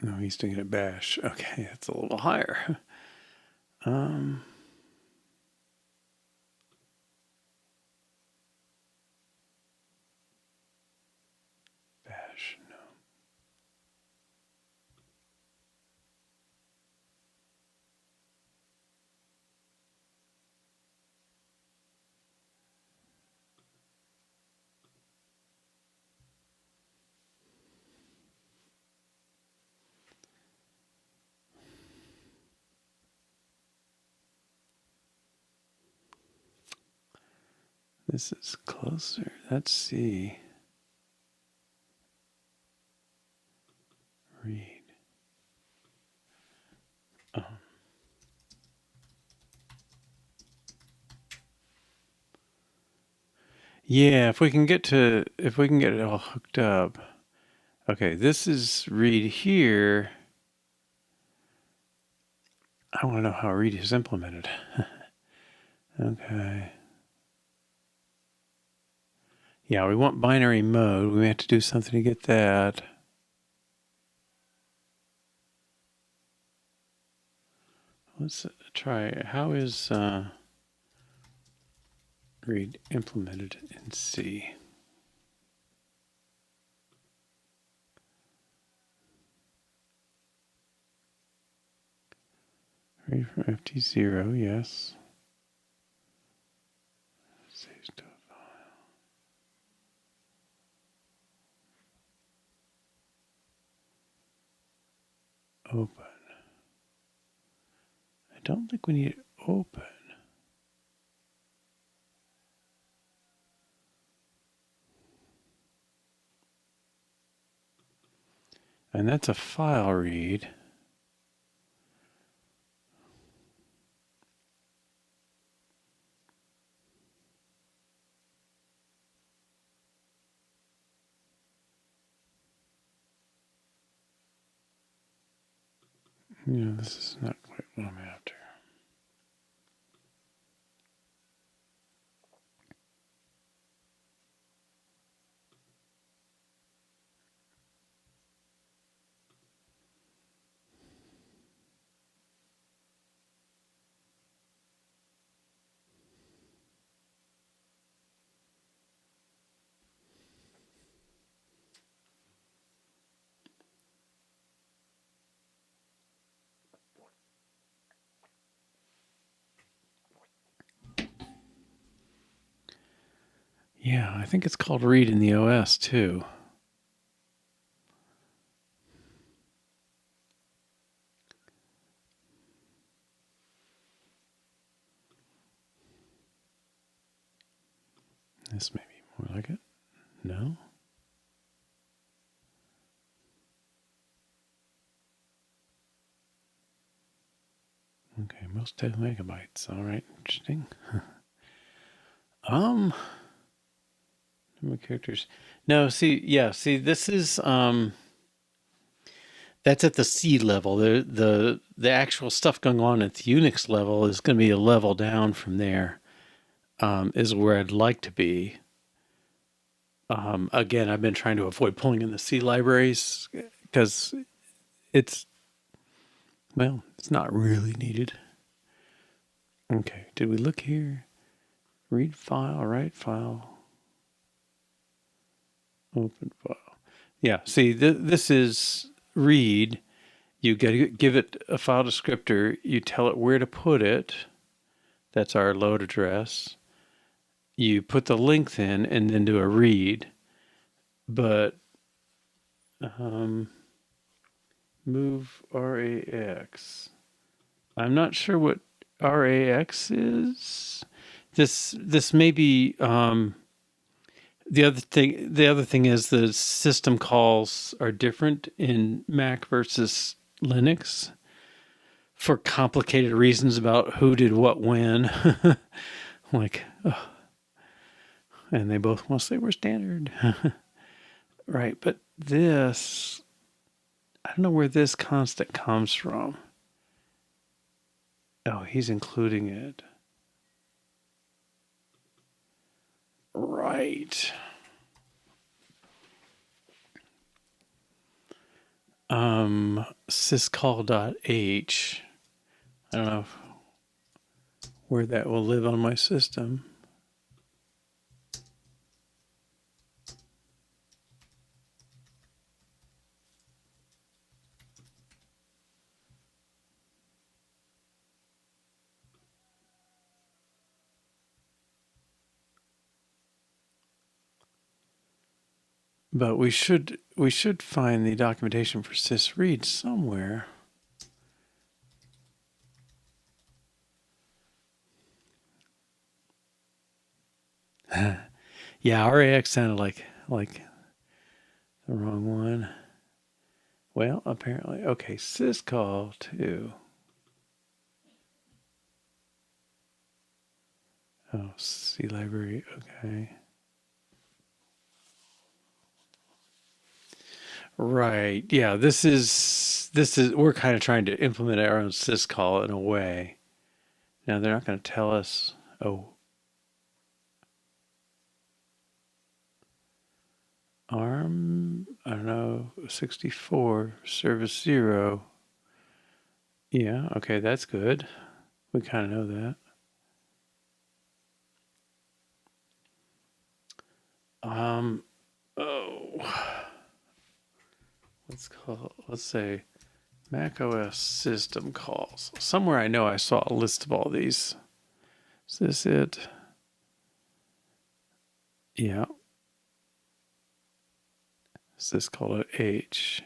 No, he's doing it at bash. Okay, that's a little higher. Bash, no. This is closer. That's C. Read. Yeah, if we can get it all hooked up. Okay, this is read here. I want to know how read is implemented. Okay. Yeah, we want binary mode. We have to do something to get that. Let's try. How is read implemented in C? Read from FT0, yes. Saves to a file. Open. I don't think we need open. And that's a file read. Yeah, this is not quite what I'm after. Yeah, I think it's called read in the OS too. This may be more like it. No? Okay, most 10 megabytes. All right, interesting. Number of characters. No, see, this is That's at the C level. The actual stuff going on at the Unix level is going to be a level down from there. Is where I'd like to be. Again, I've been trying to avoid pulling in the C libraries because it's, well, it's not really needed. Okay, did we look here? Read file, write file, open file. Yeah, see, this is read. You give it a file descriptor. You tell it where to put it. That's our load address. You put the length in and then do a read. But move RAX. I'm not sure what RAX is. This may be the other thing is the system calls are different in Mac versus Linux for complicated reasons about who did what when. Like, oh, and they both want to say we're standard. Right, but this, I don't know where this constant comes from. Oh, he's including it. Right. Syscall.h. I don't know where that will live on my system. But we should find the documentation for sysread somewhere. Yeah, RAX sounded like the wrong one. Well, apparently. Okay, syscall too. Oh, C library. Okay. Right. Yeah, this is we're kind of trying to implement our own syscall in a way. Now they're not going to tell us, oh, ARM, I don't know, 64, service 0. Yeah, okay, that's good. We kind of know that. Oh, let's say Mac OS system calls. Somewhere I know I saw a list of all these. Is this it? Yeah. Is this called an H?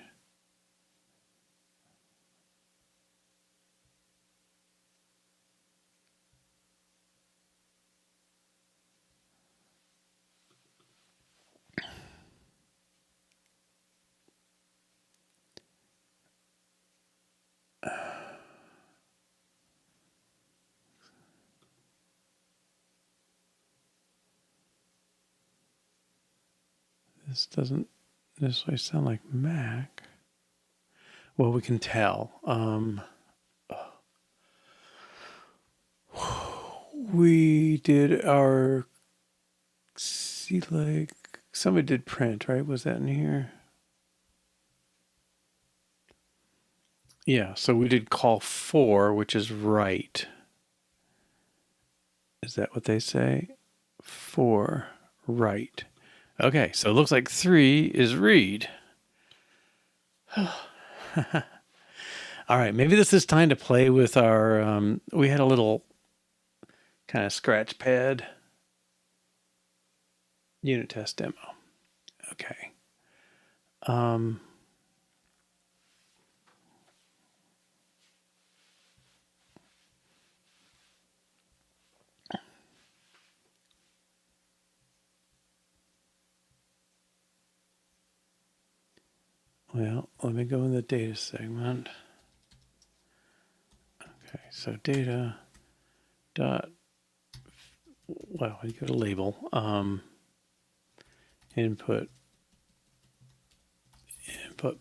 This doesn't necessarily sound like Mac. Well, we can tell. We did our see like somebody did print, right? Was that in here? Yeah, so we did call 4, which is write. Is that what they say? 4, write. Okay, so it looks like 3 is read. All right, maybe this is time to play with our. We had a little kind of scratch pad unit test demo. Okay. Well, let me go in the data segment. Okay, so data dot, well, you go to label, input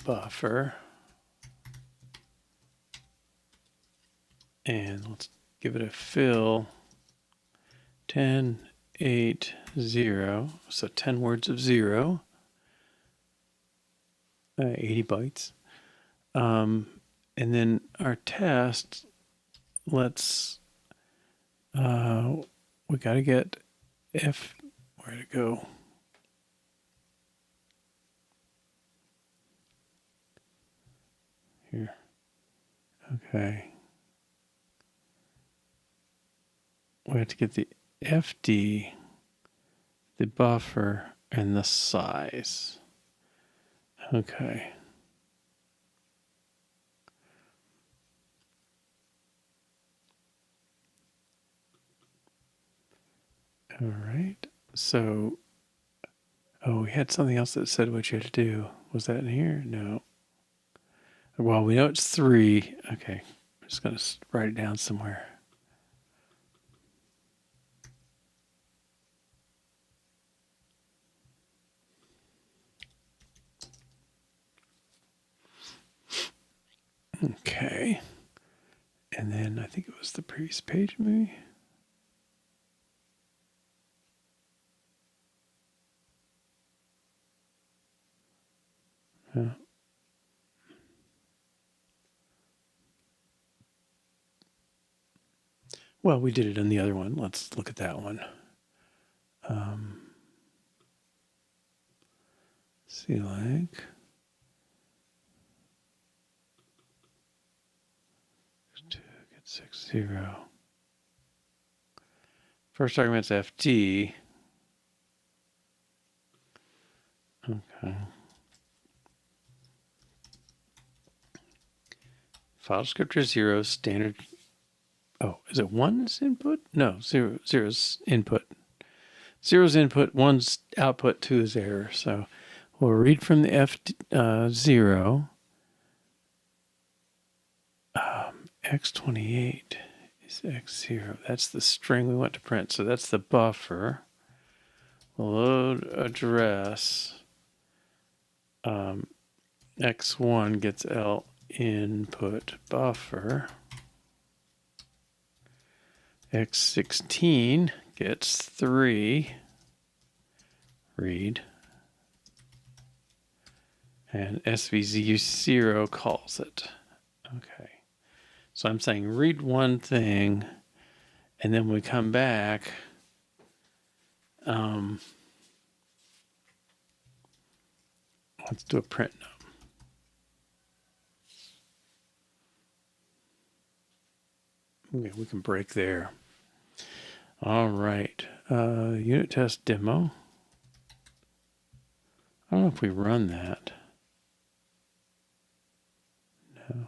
buffer. And let's give it a fill. 10, 8, 0. So 10 words of 0. 80 bytes. And then our test, let's, we got to get F, where'd it go? Here. Okay. We have to get the FD, the buffer, and the size. Okay. All right. So, oh, we had something else that said what you had to do. Was that in here? No. Well, we know it's 3. Okay. I'm just going to write it down somewhere. Okay. And then I think it was the previous page, maybe. Yeah. Well, we did it on the other one. Let's look at that one. CLAG. Get 6, 0. First argument's FD. Okay. File descriptor 0, standard. Oh, is it 1's input? No, 0's input. 0's input, 1's output, 2 is error. So we'll read from the F0. X28 is X0. That's the string we want to print. So that's the buffer. Load address. X1 gets L input buffer. X16 gets 3 read. And SVZ0 calls it. Okay. So I'm saying read one thing, and then we come back. Let's do a print num. Okay, we can break there. All right. Unit test demo. I don't know if we run that. No.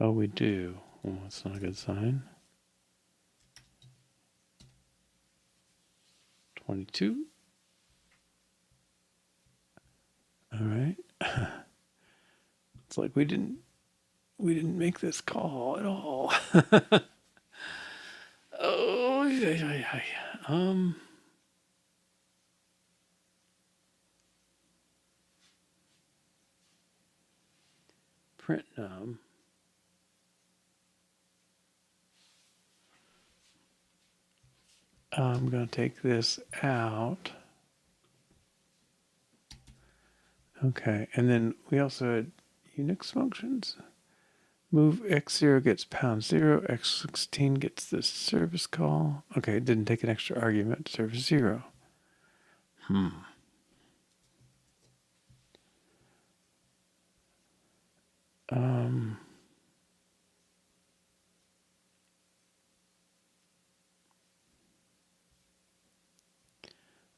Oh, we do. Well, that's not a good sign. 22. All right. It's like we didn't make this call at all. Oh, print num. I'm going to take this out. Okay, and then we also had Unix functions. Move X0 gets #0, X16 gets this service call. Okay, it didn't take an extra argument, service 0.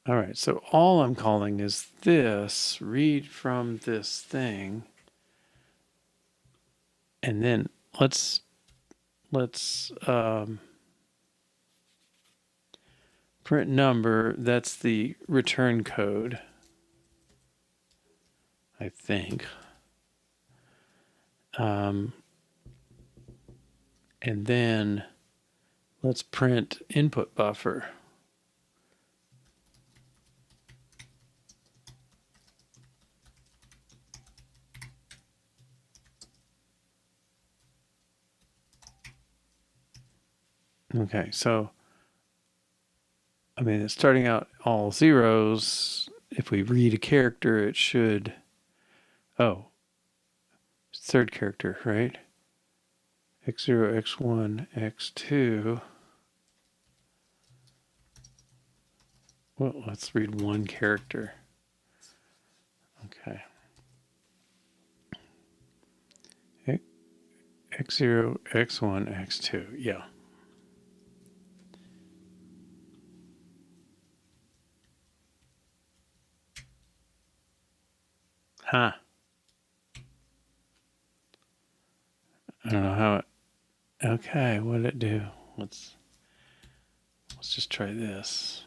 All right, so all I'm calling is this, read from this thing. And then let's print number. That's the return code, I think. And then let's print input buffer. Okay, so I mean, it's starting out all zeros. If we read a character, it should. Oh, third character, right? X0, X1, X2. Well, let's read one character. Okay. X0, X1, X2. Yeah. Huh. I don't know how it. Okay, what did it do? Let's just try this.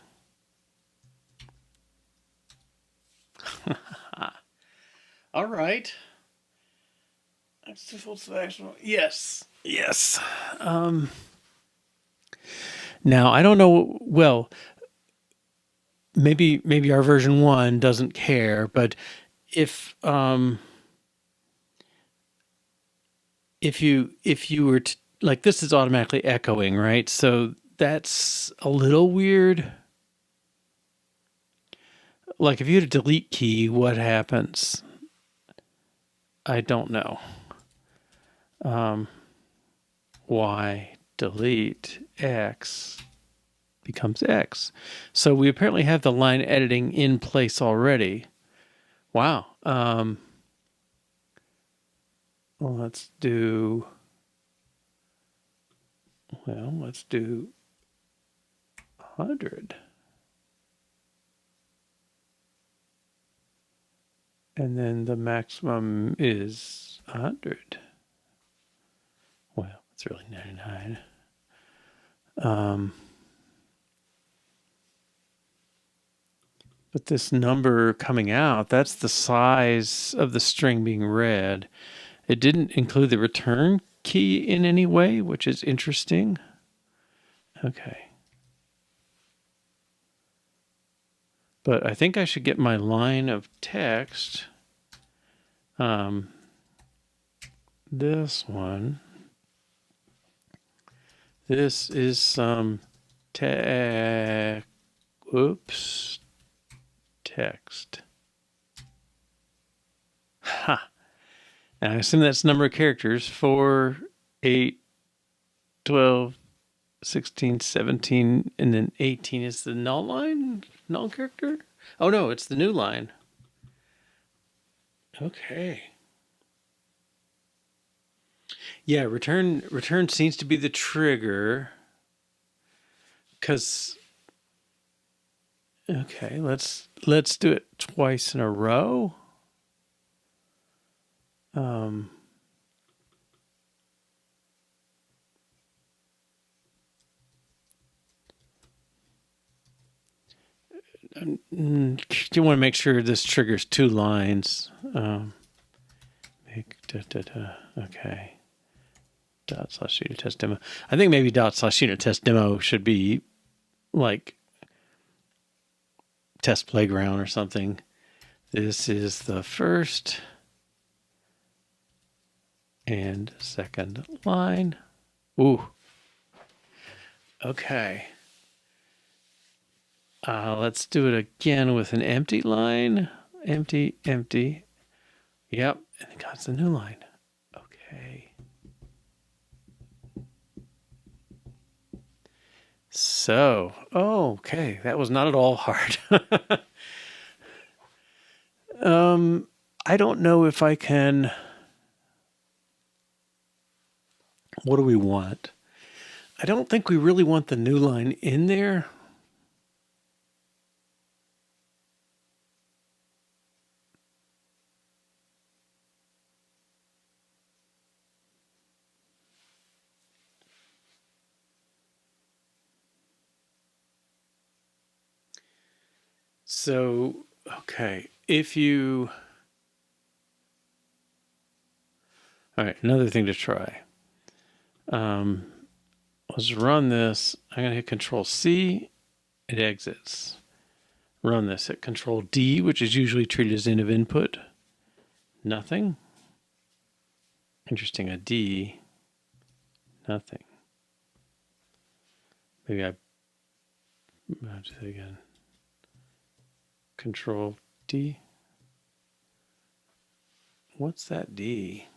All right. Yes. Yes. Now I don't know. Well, maybe our version 1 doesn't care, but if if you were to, like, this is automatically echoing, right? So that's a little weird. Like, if you hit a delete key, what happens? I don't know. Y delete X becomes X. So we apparently have the line editing in place already. Wow. Well, let's do 100. And then the maximum is 100. Well, it's really 99. But this number coming out, that's the size of the string being read. It didn't include the return key in any way, which is interesting. Okay. But I think I should get my line of text. This one. This is some text. Ha. And I assume that's number of characters: 4, 8, 12, 16, 17, and then 18 is the null line? Null character? Oh no, it's the new line. Okay. Yeah, return seems to be the trigger. Cause okay, let's do it twice in a row. You want to make sure this triggers 2 lines. Okay. ./unit test demo. I think maybe ./unit test demo should be like test playground or something. This is the first and second line. Ooh. Okay. Let's do it again with an empty line. Empty, empty. Yep. And it got the new line. Okay. So, okay. That was not at all hard. I don't know if I can. What do we want? I don't think we really want the new line in there. So, okay, all right, another thing to try. Let's run this. I'm going to hit Control C. It exits. Run this. Hit Control D, which is usually treated as end of input. Nothing. Interesting. A D. Nothing. Maybe I'll do it again. Control D. What's that D?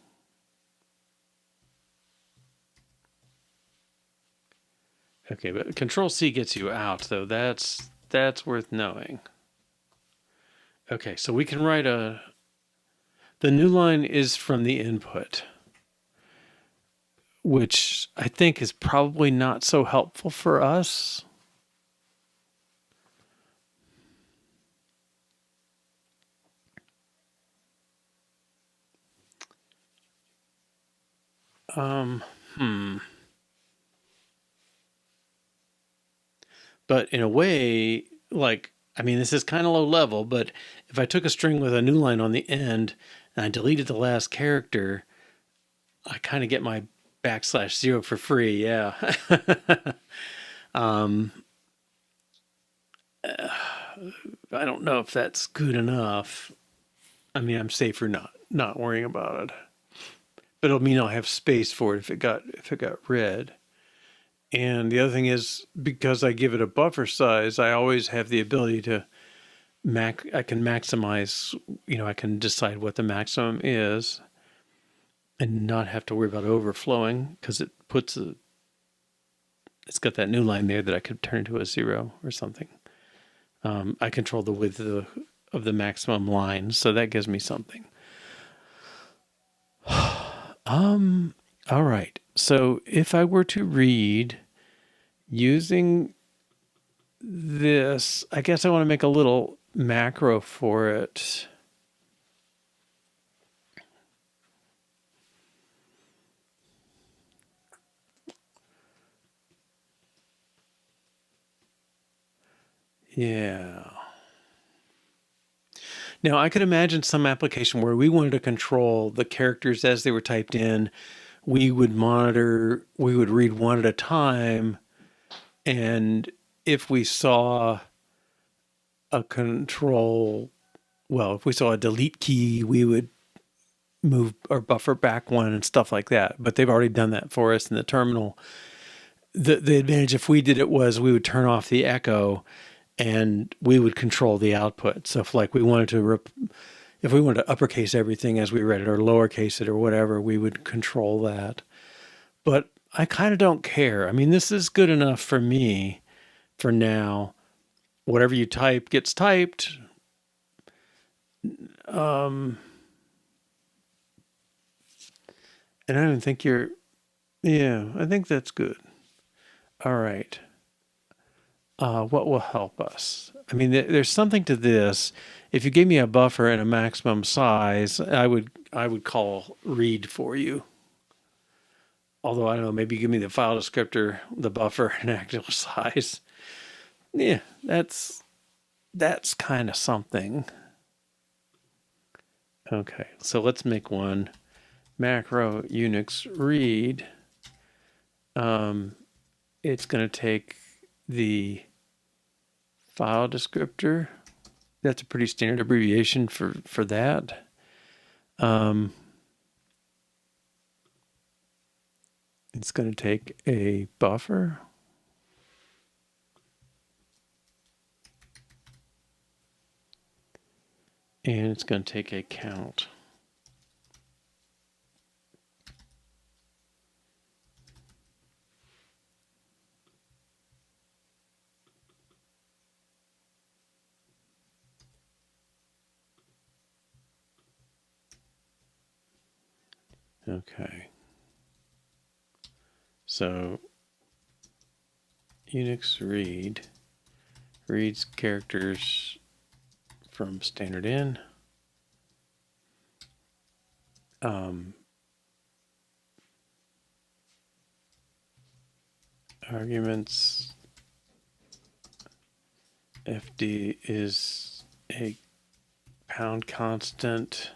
Okay, but Control C gets you out, though. That's worth knowing. Okay, so we can write the new line is from the input, which I think is probably not so helpful for us. But in a way, like, I mean, this is kind of low level, but if I took a string with a new line on the end and I deleted the last character, I kind of get my \0 for free. Yeah. I don't know if that's good enough. I mean, I'm safer not worrying about it, but it'll mean I'll have space for it if it got read. And the other thing is, because I give it a buffer size, I always have the ability to I can maximize, I can decide what the maximum is and not have to worry about overflowing, because it's got that new line there that I could turn into a 0 or something. I control the width of the maximum line, so that gives me something. All right. So if I were to read using this, I guess I want to make a little macro for it. Yeah. Now, I could imagine some application where we wanted to control the characters as they were typed in. We would read one at a time. And if we saw a if we saw a delete key, we would move or buffer back one and stuff like that. But they've already done that for us in the terminal. The advantage if we did it was we would turn off the echo and we would control the output. So if we wanted to uppercase everything as we read it or lowercase it or whatever, we would control that. But I kind of don't care. I mean, this is good enough for me for now. Whatever you type gets typed. And I don't think I think that's good. All right. What will help us? I mean, there's something to this. If you gave me a buffer and a maximum size, I would call read for you. Although I don't know, maybe give me the file descriptor, the buffer, and actual size. Yeah, that's kind of something. Okay, so let's make one. Macro Unix read. It's going to take the file descriptor. That's a pretty standard abbreviation for that. It's going to take a buffer. And it's going to take a count. Okay. So Unix reads characters from standard in. Arguments. FD is a pound constant.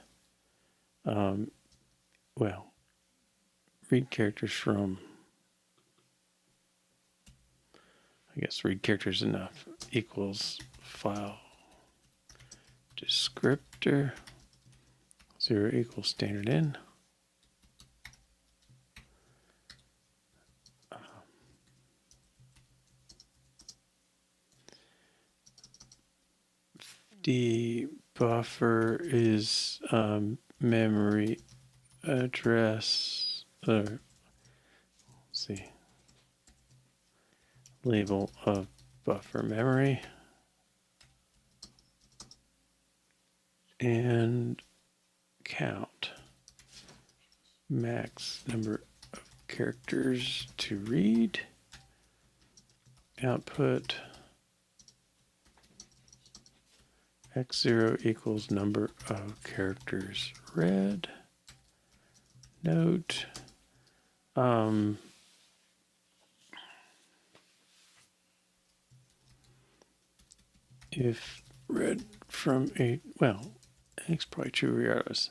Read characters from. I guess read characters enough equals file descriptor. 0 equals standard in. FD buffer is memory address, let's see, label of buffer memory, and count max number of characters to read, output x0 equals number of characters read, note, if read from a, well, I think it's probably true regardless,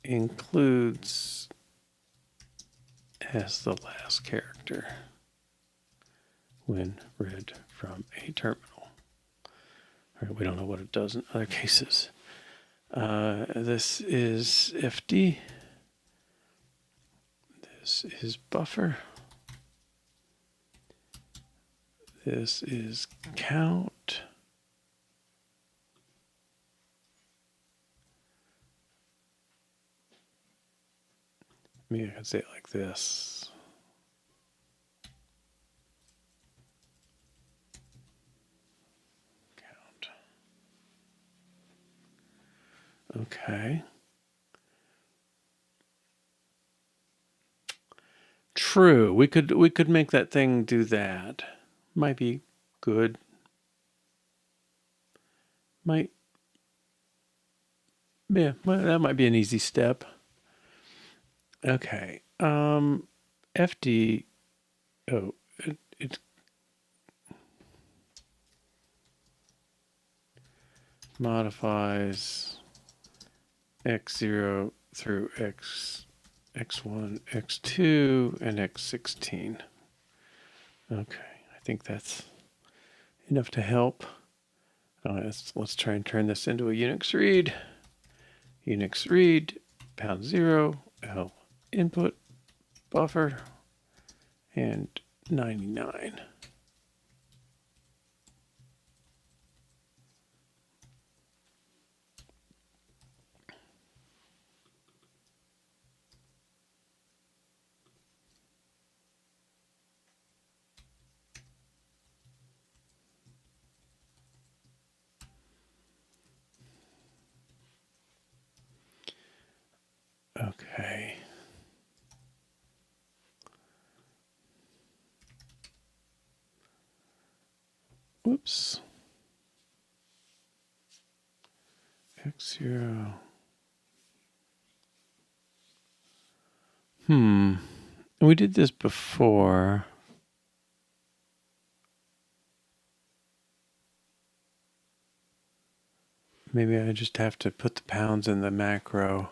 includes as the last character when read from a terminal. All right, we don't know what it does in other cases. This is FD. This is buffer. This is count. Maybe I can say it like this. Count. Okay. True. We could make that thing do that. Might be good. Might. Yeah, well, that might be an easy step. Okay. FD. Oh, it modifies x0 through x1, x2, and x16. Okay, I think that's enough to help. Let's try and turn this into a Unix read. Unix read #0 L input buffer and 99. Okay. Whoops. X0. We did this before. Maybe I just have to put the pounds in the macro.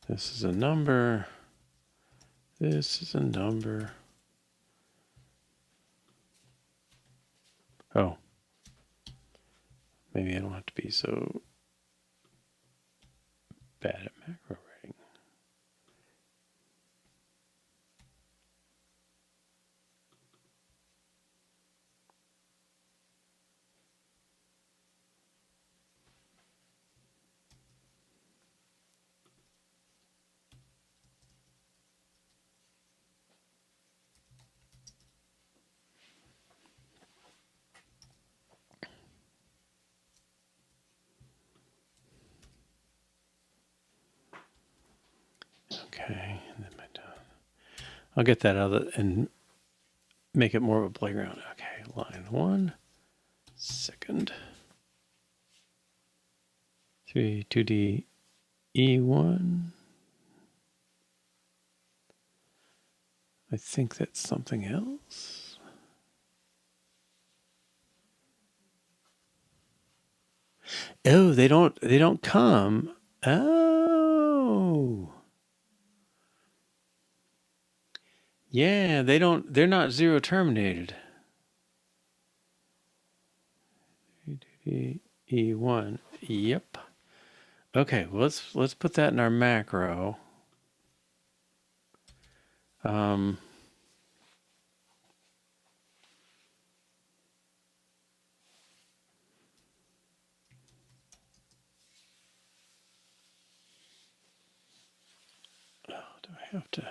This is a number. This is a number. Oh. Maybe I don't have to be so bad at macro writing. Okay, and then I'll get that out and make it more of a playground. Okay, line 1, second. 3, 2D, E1. I think that's something else. Oh, they don't come. Oh. Yeah, they're not zero terminated. E1. Yep. Okay, well, let's put that in our macro. Um, oh, do I have to?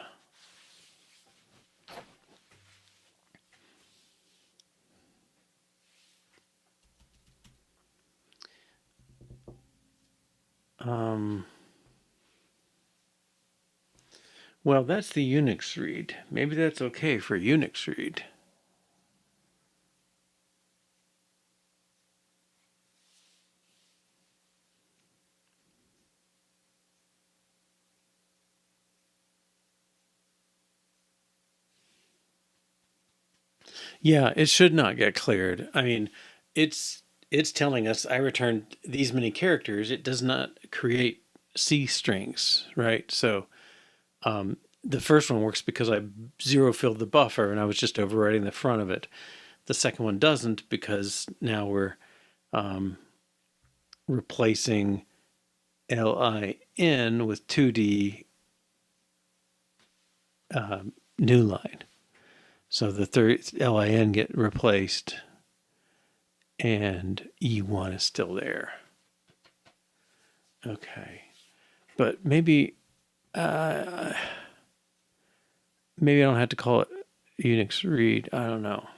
Well, that's the Unix read. Maybe that's okay for Unix read. Yeah, it should not get cleared. I mean, it's telling us I returned these many characters. It does not create C strings, right? So the first one works because I zero filled the buffer and I was just overwriting the front of it. The second one doesn't because now we're replacing LIN with 2D new line. So the third LIN get replaced and E1 is still there. Okay. But maybe I don't have to call it Unix read. I don't know.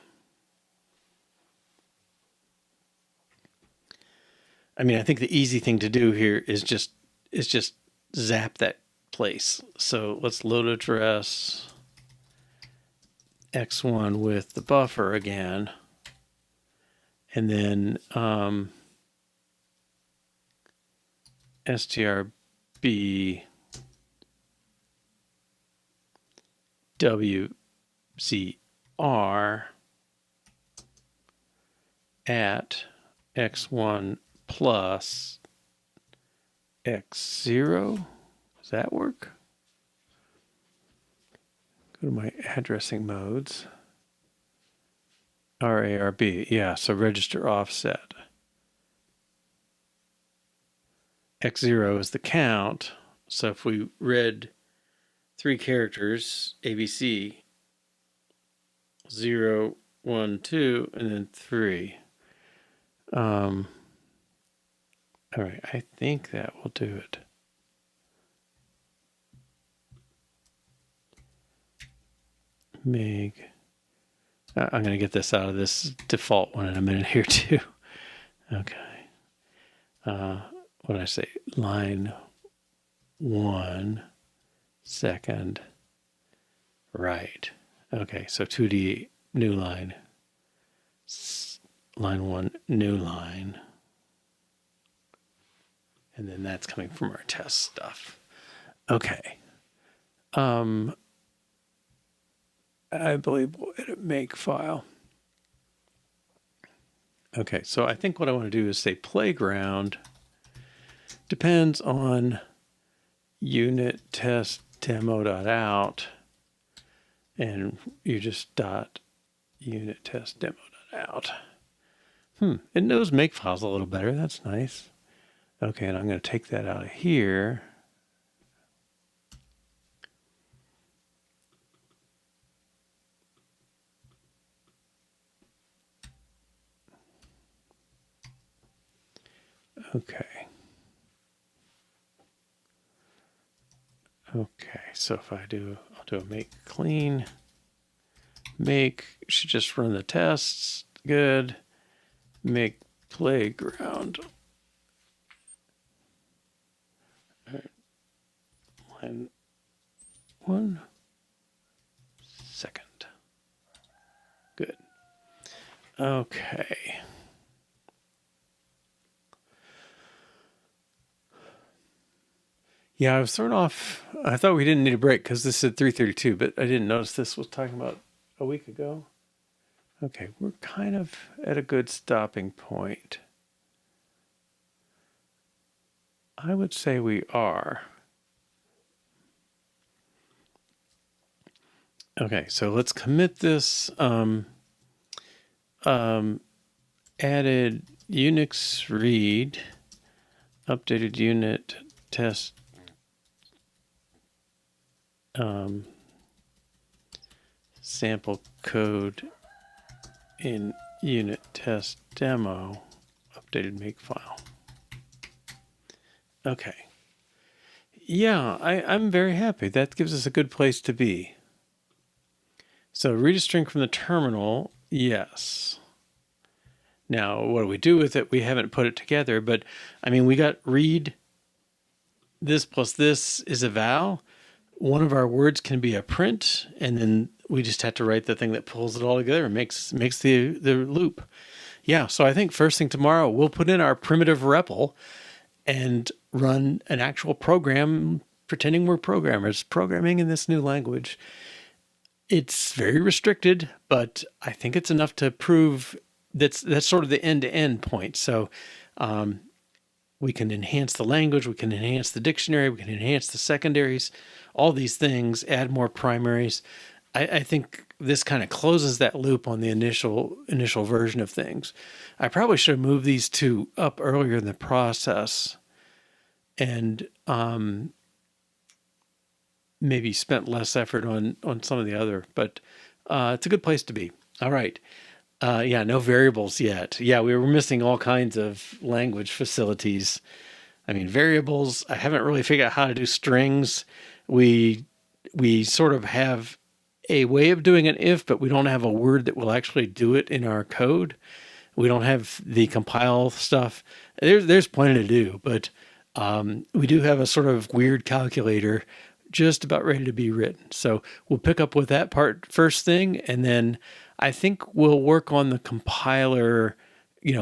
I mean, I think the easy thing to do here is just zap that place. So let's load address X1 with the buffer again. And then strb wcr at X1 plus X0. Does that work? Go to my addressing modes. RARB, yeah, so register offset. X0 is the count. So if we read 3 characters, ABC, 0, 1, 2, and then 3. All right, I think that will do it. Meg. I'm going to get this out of this default one in a minute here too. Okay. What did I say? Line 1, second, right. Okay, so 2D new line. Line 1, new line. And then that's coming from our test stuff. Okay. I believe we'll edit make file. Okay, so I think what I want to do is say playground depends on unit test demo.out, and you just dot unit test demo.out. It knows make files a little better. That's nice. Okay, and I'm going to take that out of here. Okay. Okay, so if I'll do a make clean. Make should just run the tests. Good. Make playground. Line 1 second. Good. Okay. Yeah, I was thrown off. I thought we didn't need a break because this said 3:32, but I didn't notice this was talking about a week ago. Okay, we're kind of at a good stopping point. I would say we are. Okay, so let's commit this. Added Unix read, updated unit test sample code in unit test demo, updated makefile. Okay. Yeah, I'm very happy. That gives us a good place to be. So read a string from the terminal, yes. Now, what do we do with it? We haven't put it together, but I mean, we got read this plus this is eval. One of our words can be a print, and then we just have to write the thing that pulls it all together and makes the loop. Yeah, so I think first thing tomorrow, we'll put in our primitive REPL and run an actual program pretending we're programmers programming in this new language. It's very restricted, but I think it's enough to prove that's sort of the end-to-end point. So we can enhance the language, we can enhance the dictionary, we can enhance the secondaries, all these things, add more primaries. I think this kind of closes that loop on the initial version of things. I probably should have moved these two up earlier in the process and maybe spent less effort on some of the other, but it's a good place to be. All right. Yeah, no variables yet. Yeah, we were missing all kinds of language facilities. I mean, variables, I haven't really figured out how to do strings. We sort of have a way of doing an if, but we don't have a word that will actually do it in our code. We don't have the compile stuff. There's plenty to do, but we do have a sort of weird calculator just about ready to be written. So we'll pick up with that part first thing, and then I think we'll work on the compiler,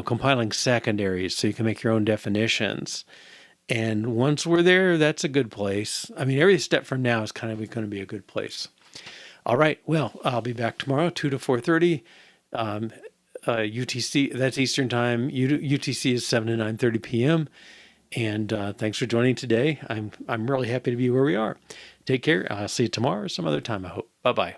compiling secondaries so you can make your own definitions. And once we're there, that's a good place. I mean, every step from now is kind of going to be a good place. All right. Well, I'll be back tomorrow, 2 to 4:30. UTC, that's Eastern time. UTC is 7 to 9:30 p.m. And thanks for joining today. I'm really happy to be where we are. Take care. I'll see you tomorrow or some other time, I hope. Bye-bye.